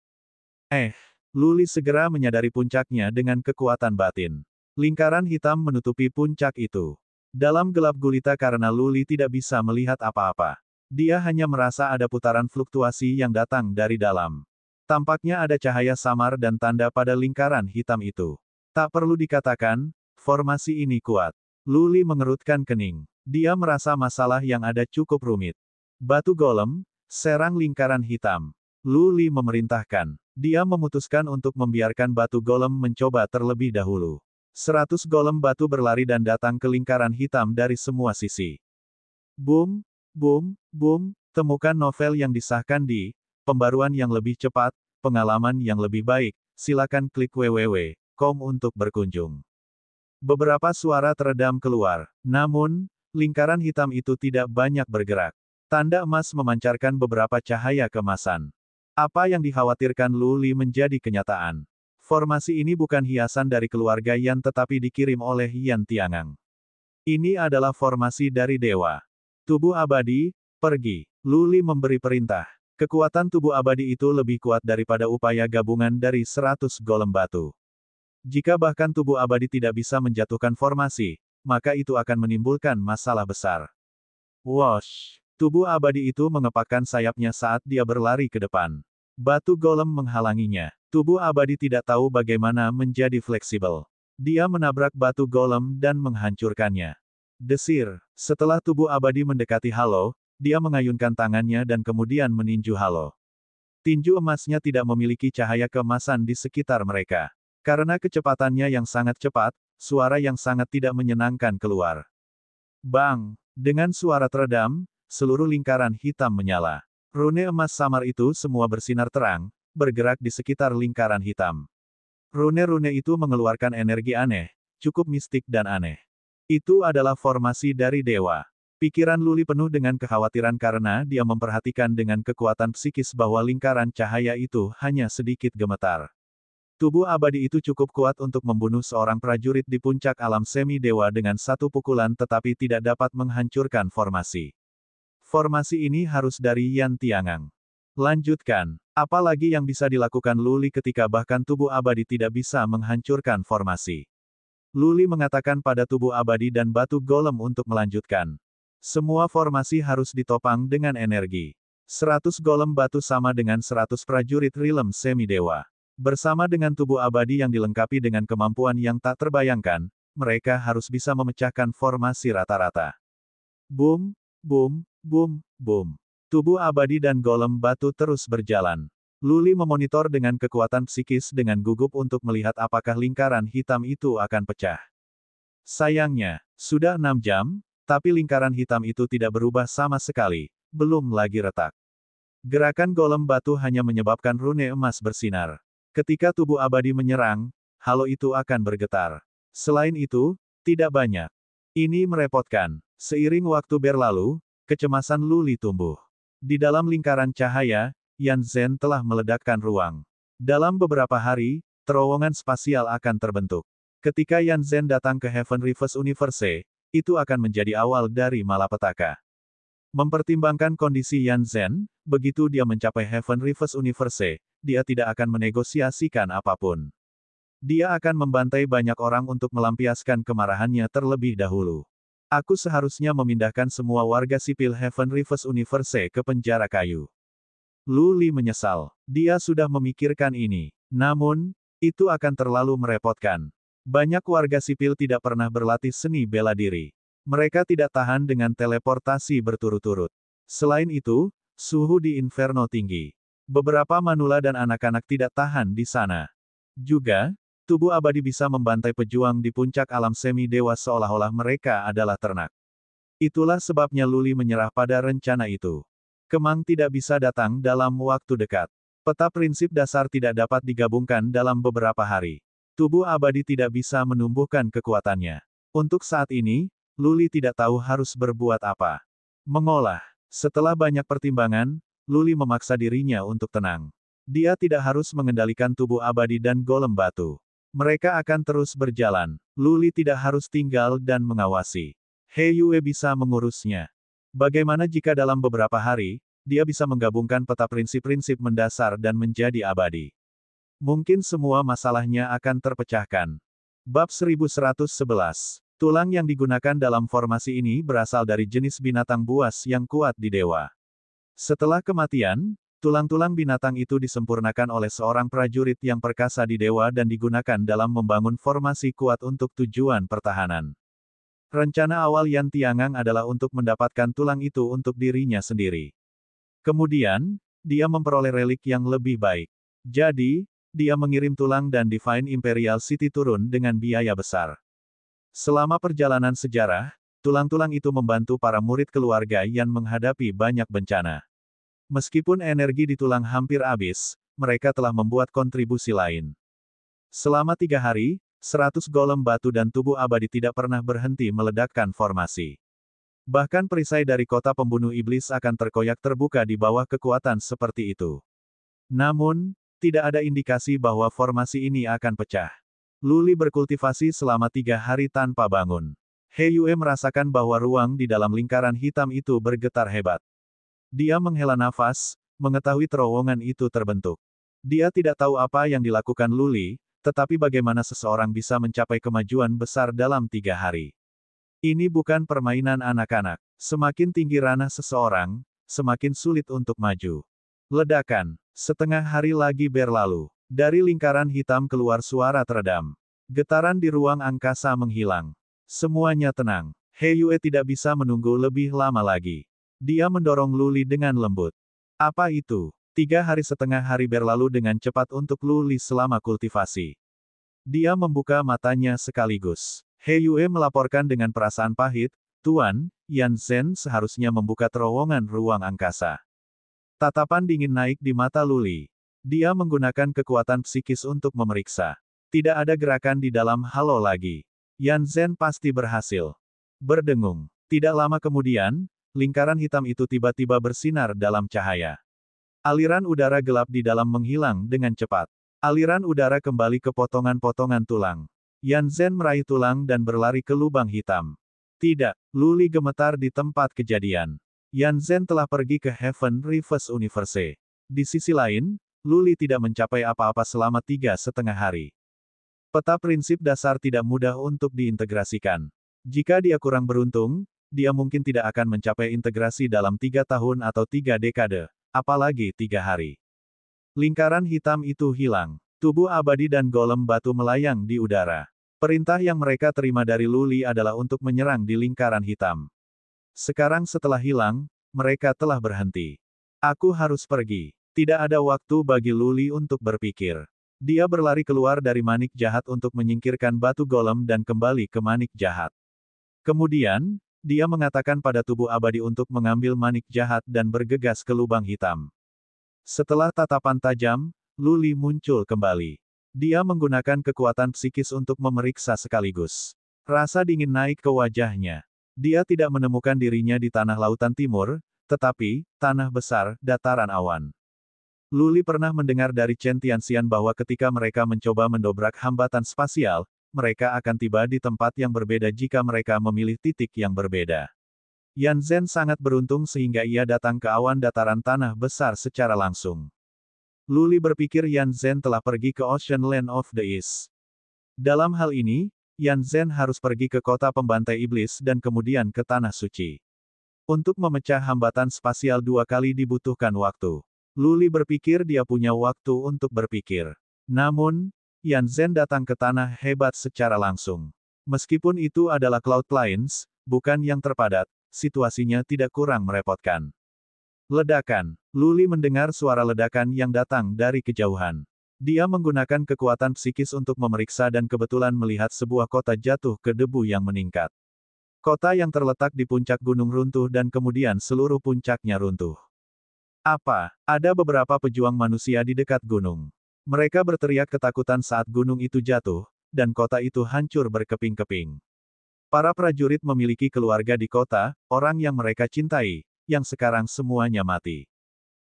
Luli segera menyadari puncaknya dengan kekuatan batin. Lingkaran hitam menutupi puncak itu. Dalam gelap gulita karena Luli tidak bisa melihat apa-apa. Dia hanya merasa ada putaran fluktuasi yang datang dari dalam. Tampaknya ada cahaya samar dan tanda pada lingkaran hitam itu. Tak perlu dikatakan, formasi ini kuat. Luli mengerutkan kening. Dia merasa masalah yang ada cukup rumit. Batu golem, serang lingkaran hitam. Luli memerintahkan. Dia memutuskan untuk membiarkan batu golem mencoba terlebih dahulu. 100 golem batu berlari dan datang ke lingkaran hitam dari semua sisi. Boom, boom, boom, temukan novel yang disahkan di pembaruan yang lebih cepat, pengalaman yang lebih baik, silakan klik www.com untuk berkunjung. Beberapa suara teredam keluar. Namun, lingkaran hitam itu tidak banyak bergerak. Tanda emas memancarkan beberapa cahaya kemasan. Apa yang dikhawatirkan Luli menjadi kenyataan. Formasi ini bukan hiasan dari keluarga Yan tetapi dikirim oleh Yan Tiangang. Ini adalah formasi dari dewa. Tubuh abadi, pergi. Luli memberi perintah. Kekuatan tubuh abadi itu lebih kuat daripada upaya gabungan dari 100 golem batu. Jika bahkan tubuh abadi tidak bisa menjatuhkan formasi, maka itu akan menimbulkan masalah besar. Wosh! Tubuh abadi itu mengepakkan sayapnya saat dia berlari ke depan. Batu golem menghalanginya. Tubuh abadi tidak tahu bagaimana menjadi fleksibel. Dia menabrak batu golem dan menghancurkannya. Desir. Setelah tubuh abadi mendekati halo, dia mengayunkan tangannya dan kemudian meninju halo. Tinju emasnya tidak memiliki cahaya keemasan di sekitar mereka. Karena kecepatannya yang sangat cepat, suara yang sangat tidak menyenangkan keluar. Bang! Dengan suara teredam, seluruh lingkaran hitam menyala. Rune emas samar itu semua bersinar terang, bergerak di sekitar lingkaran hitam. Rune-rune itu mengeluarkan energi aneh, cukup mistik dan aneh. Itu adalah formasi dari dewa. Pikiran Luli penuh dengan kekhawatiran karena dia memperhatikan dengan kekuatan psikis bahwa lingkaran cahaya itu hanya sedikit gemetar. Tubuh abadi itu cukup kuat untuk membunuh seorang prajurit di puncak alam semi-dewa dengan satu pukulan tetapi tidak dapat menghancurkan formasi. Formasi ini harus dari Yan Tiangang. Lanjutkan. Apalagi yang bisa dilakukan Luli ketika bahkan tubuh abadi tidak bisa menghancurkan formasi. Luli mengatakan pada tubuh abadi dan batu golem untuk melanjutkan. Semua formasi harus ditopang dengan energi. 100 golem batu sama dengan 100 prajurit rilem semi-dewa. Bersama dengan tubuh abadi yang dilengkapi dengan kemampuan yang tak terbayangkan, mereka harus bisa memecahkan formasi rata-rata. Boom, boom, boom, boom. Tubuh abadi dan golem batu terus berjalan. Luli memonitor dengan kekuatan psikis dengan gugup untuk melihat apakah lingkaran hitam itu akan pecah. Sayangnya, sudah 6 jam, tapi lingkaran hitam itu tidak berubah sama sekali, belum lagi retak. Gerakan golem batu hanya menyebabkan rune emas bersinar. Ketika tubuh abadi menyerang, halo itu akan bergetar. Selain itu, tidak banyak. Ini merepotkan. Seiring waktu berlalu, kecemasan Luli tumbuh. Di dalam lingkaran cahaya, Yan Zhen telah meledakkan ruang. Dalam beberapa hari, terowongan spasial akan terbentuk. Ketika Yan Zhen datang ke Heaven Reverse Universe, itu akan menjadi awal dari malapetaka. Mempertimbangkan kondisi Yan Zhen, begitu dia mencapai Heaven Reverse Universe, dia tidak akan menegosiasikan apapun. Dia akan membantai banyak orang untuk melampiaskan kemarahannya terlebih dahulu. Aku seharusnya memindahkan semua warga sipil Heaven Reverse Universe ke penjara kayu. Luli menyesal. Dia sudah memikirkan ini. Namun, itu akan terlalu merepotkan. Banyak warga sipil tidak pernah berlatih seni bela diri. Mereka tidak tahan dengan teleportasi berturut-turut. Selain itu, suhu di Inferno tinggi. Beberapa manula dan anak-anak tidak tahan di sana. Juga, tubuh abadi bisa membantai pejuang di puncak alam semi-dewa seolah-olah mereka adalah ternak. Itulah sebabnya Luli menyerah pada rencana itu. Kemang tidak bisa datang dalam waktu dekat. Peta prinsip dasar tidak dapat digabungkan dalam beberapa hari. Tubuh abadi tidak bisa menumbuhkan kekuatannya. Untuk saat ini, Luli tidak tahu harus berbuat apa. Mengolah. Setelah banyak pertimbangan, Luli memaksa dirinya untuk tenang. Dia tidak harus mengendalikan tubuh abadi dan golem batu. Mereka akan terus berjalan. Luli tidak harus tinggal dan mengawasi. He Yue bisa mengurusnya. Bagaimana jika dalam beberapa hari, dia bisa menggabungkan peta prinsip-prinsip mendasar dan menjadi abadi? Mungkin semua masalahnya akan terpecahkan. Bab 1111. Tulang yang digunakan dalam formasi ini berasal dari jenis binatang buas yang kuat di dewa. Setelah kematian, tulang-tulang binatang itu disempurnakan oleh seorang prajurit yang perkasa di dewa dan digunakan dalam membangun formasi kuat untuk tujuan pertahanan. Rencana awal Yan Tiangang adalah untuk mendapatkan tulang itu untuk dirinya sendiri. Kemudian, dia memperoleh relik yang lebih baik. Jadi, dia mengirim tulang dan Divine Imperial City turun dengan biaya besar. Selama perjalanan sejarah, tulang-tulang itu membantu para murid keluarga Yan menghadapi banyak bencana. Meskipun energi di tulang hampir habis, mereka telah membuat kontribusi lain. Selama 3 hari, 100 golem batu dan tubuh abadi tidak pernah berhenti meledakkan formasi. Bahkan perisai dari kota pembunuh iblis akan terkoyak terbuka di bawah kekuatan seperti itu. Namun, tidak ada indikasi bahwa formasi ini akan pecah. Luli berkultivasi selama 3 hari tanpa bangun. He Yue merasakan bahwa ruang di dalam lingkaran hitam itu bergetar hebat. Dia menghela nafas, mengetahui terowongan itu terbentuk. Dia tidak tahu apa yang dilakukan Luli, tetapi bagaimana seseorang bisa mencapai kemajuan besar dalam 3 hari. Ini bukan permainan anak-anak. Semakin tinggi ranah seseorang, semakin sulit untuk maju. Ledakan. Setengah hari lagi berlalu. Dari lingkaran hitam keluar suara teredam. Getaran di ruang angkasa menghilang. Semuanya tenang. He Yue tidak bisa menunggu lebih lama lagi. Dia mendorong Luli dengan lembut. Apa itu? 3 hari setengah hari berlalu dengan cepat untuk Luli selama kultivasi. Dia membuka matanya sekaligus. He Yue melaporkan dengan perasaan pahit, Tuan, Yan Zhen seharusnya membuka terowongan ruang angkasa. Tatapan dingin naik di mata Luli. Dia menggunakan kekuatan psikis untuk memeriksa. Tidak ada gerakan di dalam halo lagi. Yan Zhen pasti berhasil. Berdengung. Tidak lama kemudian, lingkaran hitam itu tiba-tiba bersinar dalam cahaya. Aliran udara gelap di dalam menghilang dengan cepat. Aliran udara kembali ke potongan-potongan tulang. Yan Zhen meraih tulang dan berlari ke lubang hitam. Tidak, Luli gemetar di tempat kejadian. Yan Zhen telah pergi ke Heaven Reverse Universe. Di sisi lain, Luli tidak mencapai apa-apa selama 3,5 hari. Peta prinsip dasar tidak mudah untuk diintegrasikan. Jika dia kurang beruntung, dia mungkin tidak akan mencapai integrasi dalam 3 tahun atau 3 dekade. Apalagi 3 hari. Lingkaran hitam itu hilang. Tubuh abadi dan golem batu melayang di udara. Perintah yang mereka terima dari Luli adalah untuk menyerang di lingkaran hitam. Sekarang setelah hilang, mereka telah berhenti. Aku harus pergi. Tidak ada waktu bagi Luli untuk berpikir. Dia berlari keluar dari manik jahat untuk menyingkirkan batu golem dan kembali ke manik jahat. Kemudian, dia mengatakan pada tubuh abadi untuk mengambil manik jahat dan bergegas ke lubang hitam. Setelah tatapan tajam, Luli muncul kembali. Dia menggunakan kekuatan psikis untuk memeriksa sekaligus. Rasa dingin naik ke wajahnya. Dia tidak menemukan dirinya di tanah lautan timur, tetapi, tanah besar, dataran awan. Luli pernah mendengar dari Chen Tianxian bahwa ketika mereka mencoba mendobrak hambatan spasial, mereka akan tiba di tempat yang berbeda jika mereka memilih titik yang berbeda. Yan Zhen sangat beruntung sehingga ia datang ke awan dataran tanah besar secara langsung. Luli berpikir Yan Zhen telah pergi ke Ocean Land of the East. Dalam hal ini, Yan Zhen harus pergi ke kota pembantai iblis dan kemudian ke Tanah Suci. Untuk memecah hambatan spasial 2 kali dibutuhkan waktu. Luli berpikir dia punya waktu untuk berpikir. Namun, Yan Zhen datang ke tanah hebat secara langsung. Meskipun itu adalah Cloud Plains, bukan yang terpadat, situasinya tidak kurang merepotkan. Ledakan. Luli mendengar suara ledakan yang datang dari kejauhan. Dia menggunakan kekuatan psikis untuk memeriksa dan kebetulan melihat sebuah kota jatuh ke debu yang meningkat. Kota yang terletak di puncak gunung runtuh dan kemudian seluruh puncaknya runtuh. Apa? Ada beberapa pejuang manusia di dekat gunung. Mereka berteriak ketakutan saat gunung itu jatuh, dan kota itu hancur berkeping-keping. Para prajurit memiliki keluarga di kota, orang yang mereka cintai, yang sekarang semuanya mati.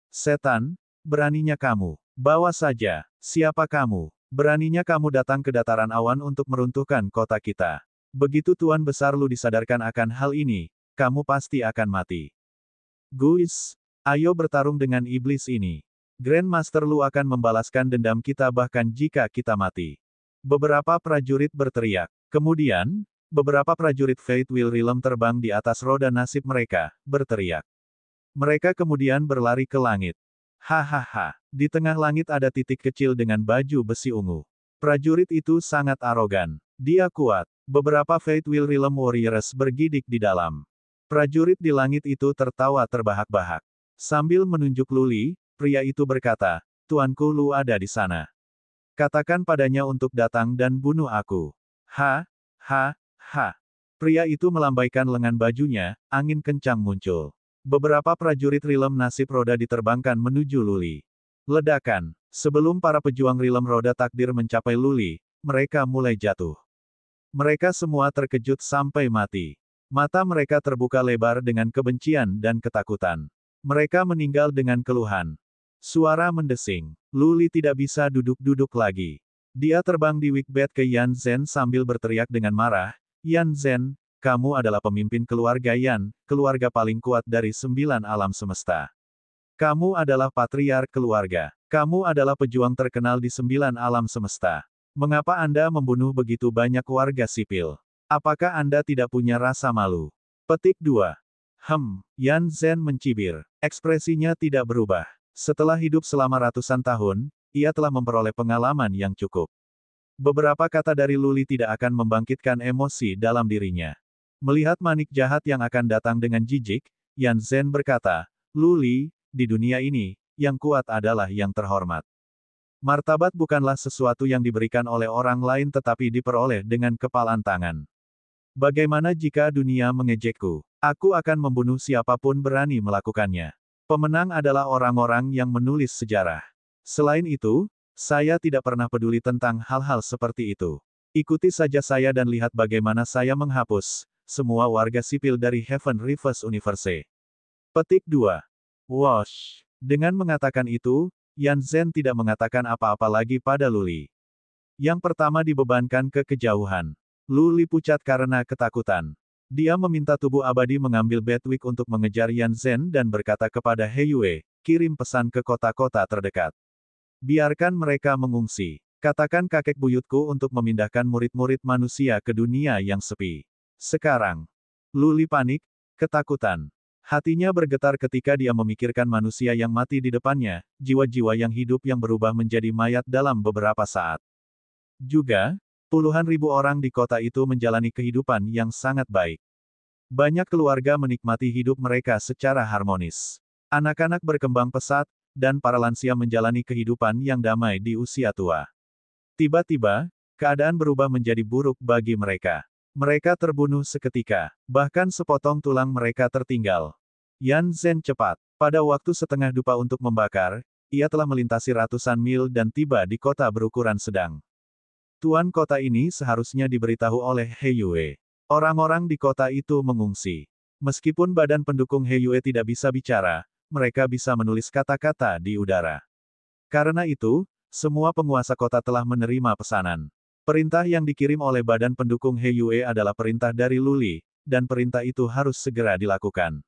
Setan, beraninya kamu. Bawa saja. Siapa kamu? Beraninya kamu datang ke dataran awan untuk meruntuhkan kota kita. Begitu Tuan Besar Lu disadarkan akan hal ini, kamu pasti akan mati. Guys, ayo bertarung dengan iblis ini. Grandmaster Lu akan membalaskan dendam kita bahkan jika kita mati. Beberapa prajurit berteriak. Kemudian, beberapa prajurit Fate Will Realm terbang di atas roda nasib mereka, berteriak. Mereka kemudian berlari ke langit. Hahaha. Di tengah langit ada titik kecil dengan baju besi ungu. Prajurit itu sangat arogan. Dia kuat. Beberapa Fate Will Realm Warriors bergidik di dalam. Prajurit di langit itu tertawa terbahak-bahak. Sambil menunjuk Luli, pria itu berkata, Tuanku Lu ada di sana. Katakan padanya untuk datang dan bunuh aku. Ha, ha, ha. Pria itu melambaikan lengan bajunya, angin kencang muncul. Beberapa prajurit Realm nasib roda diterbangkan menuju Luli. Ledakan. Sebelum para pejuang Realm roda takdir mencapai Luli, mereka mulai jatuh. Mereka semua terkejut sampai mati. Mata mereka terbuka lebar dengan kebencian dan ketakutan. Mereka meninggal dengan keluhan. Suara mendesing. Luli tidak bisa duduk-duduk lagi. Dia terbang di Wikbed ke Yan Zhen sambil berteriak dengan marah, Yan Zhen, kamu adalah pemimpin keluarga Yan, keluarga paling kuat dari 9 alam semesta. Kamu adalah patriark keluarga. Kamu adalah pejuang terkenal di 9 alam semesta. Mengapa Anda membunuh begitu banyak warga sipil? Apakah Anda tidak punya rasa malu? Petik 2. Yan Zhen mencibir. Ekspresinya tidak berubah. Setelah hidup selama ratusan tahun, ia telah memperoleh pengalaman yang cukup. Beberapa kata dari Luli tidak akan membangkitkan emosi dalam dirinya. Melihat manik jahat yang akan datang dengan jijik, Yan Zhen berkata, Luli, di dunia ini, yang kuat adalah yang terhormat. Martabat bukanlah sesuatu yang diberikan oleh orang lain tetapi diperoleh dengan kepalan tangan. Bagaimana jika dunia mengejekku? Aku akan membunuh siapapun berani melakukannya. Pemenang adalah orang-orang yang menulis sejarah. Selain itu, saya tidak pernah peduli tentang hal-hal seperti itu. Ikuti saja saya dan lihat bagaimana saya menghapus semua warga sipil dari Heaven Reverse Universe. Petik 2. Wosh. Dengan mengatakan itu, Yan Zhen tidak mengatakan apa-apa lagi pada Luli. Yang pertama dibebankan ke kejauhan. Luli pucat karena ketakutan. Dia meminta tubuh abadi mengambil Bedwick untuk mengejar Yan Zhen dan berkata kepada He Yue, kirim pesan ke kota-kota terdekat. Biarkan mereka mengungsi. Katakan kakek buyutku untuk memindahkan murid-murid manusia ke dunia yang sepi. Sekarang. Luli panik, ketakutan. Hatinya bergetar ketika dia memikirkan manusia yang mati di depannya, jiwa-jiwa yang hidup yang berubah menjadi mayat dalam beberapa saat. Juga, puluhan ribu orang di kota itu menjalani kehidupan yang sangat baik. Banyak keluarga menikmati hidup mereka secara harmonis. Anak-anak berkembang pesat, dan para lansia menjalani kehidupan yang damai di usia tua. Tiba-tiba, keadaan berubah menjadi buruk bagi mereka. Mereka terbunuh seketika, bahkan sepotong tulang mereka tertinggal. Yan Zhen cepat. Pada waktu setengah dupa untuk membakar, ia telah melintasi ratusan mil dan tiba di kota berukuran sedang. Tuan kota ini seharusnya diberitahu oleh He Yue. Orang-orang di kota itu mengungsi. Meskipun badan pendukung He Yue tidak bisa bicara, mereka bisa menulis kata-kata di udara. Karena itu, semua penguasa kota telah menerima pesanan. Perintah yang dikirim oleh badan pendukung He Yue adalah perintah dari Luli, dan perintah itu harus segera dilakukan.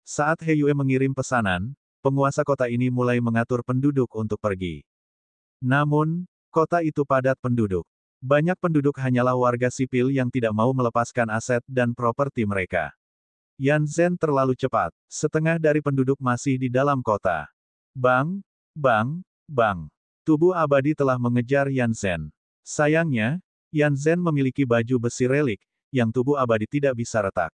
Saat He Yue mengirim pesanan, penguasa kota ini mulai mengatur penduduk untuk pergi. Namun, kota itu padat penduduk. Banyak penduduk hanyalah warga sipil yang tidak mau melepaskan aset dan properti mereka. Yan Zhen terlalu cepat. Setengah dari penduduk masih di dalam kota. Bang, bang, bang. Tubuh abadi telah mengejar Yan Zhen. Sayangnya, Yan Zhen memiliki baju besi relik, yang tubuh abadi tidak bisa retak.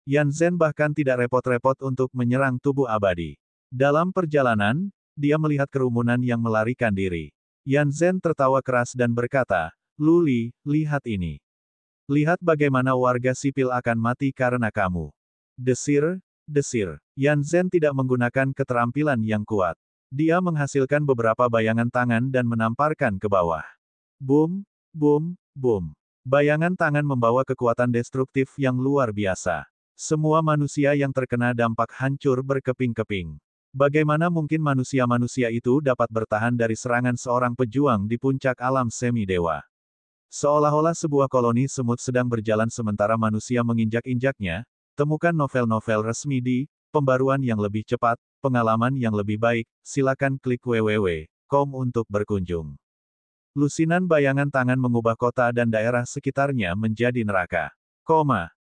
Yan Zhen bahkan tidak repot-repot untuk menyerang tubuh abadi. Dalam perjalanan, dia melihat kerumunan yang melarikan diri. Yan Zhen tertawa keras dan berkata, "Luli, lihat ini. Lihat bagaimana warga sipil akan mati karena kamu." Desir, desir. Yan Zhen tidak menggunakan keterampilan yang kuat. Dia menghasilkan beberapa bayangan tangan dan menamparkan ke bawah. Boom, boom, boom. Bayangan tangan membawa kekuatan destruktif yang luar biasa. Semua manusia yang terkena dampak hancur berkeping-keping. Bagaimana mungkin manusia-manusia itu dapat bertahan dari serangan seorang pejuang di puncak alam semi-dewa? Seolah-olah sebuah koloni semut sedang berjalan sementara manusia menginjak-injaknya. Temukan novel-novel resmi di Pembaruan yang lebih cepat, pengalaman yang lebih baik, silakan klik www.com untuk berkunjung. Lusinan bayangan tangan mengubah kota dan daerah sekitarnya menjadi neraka. Koma.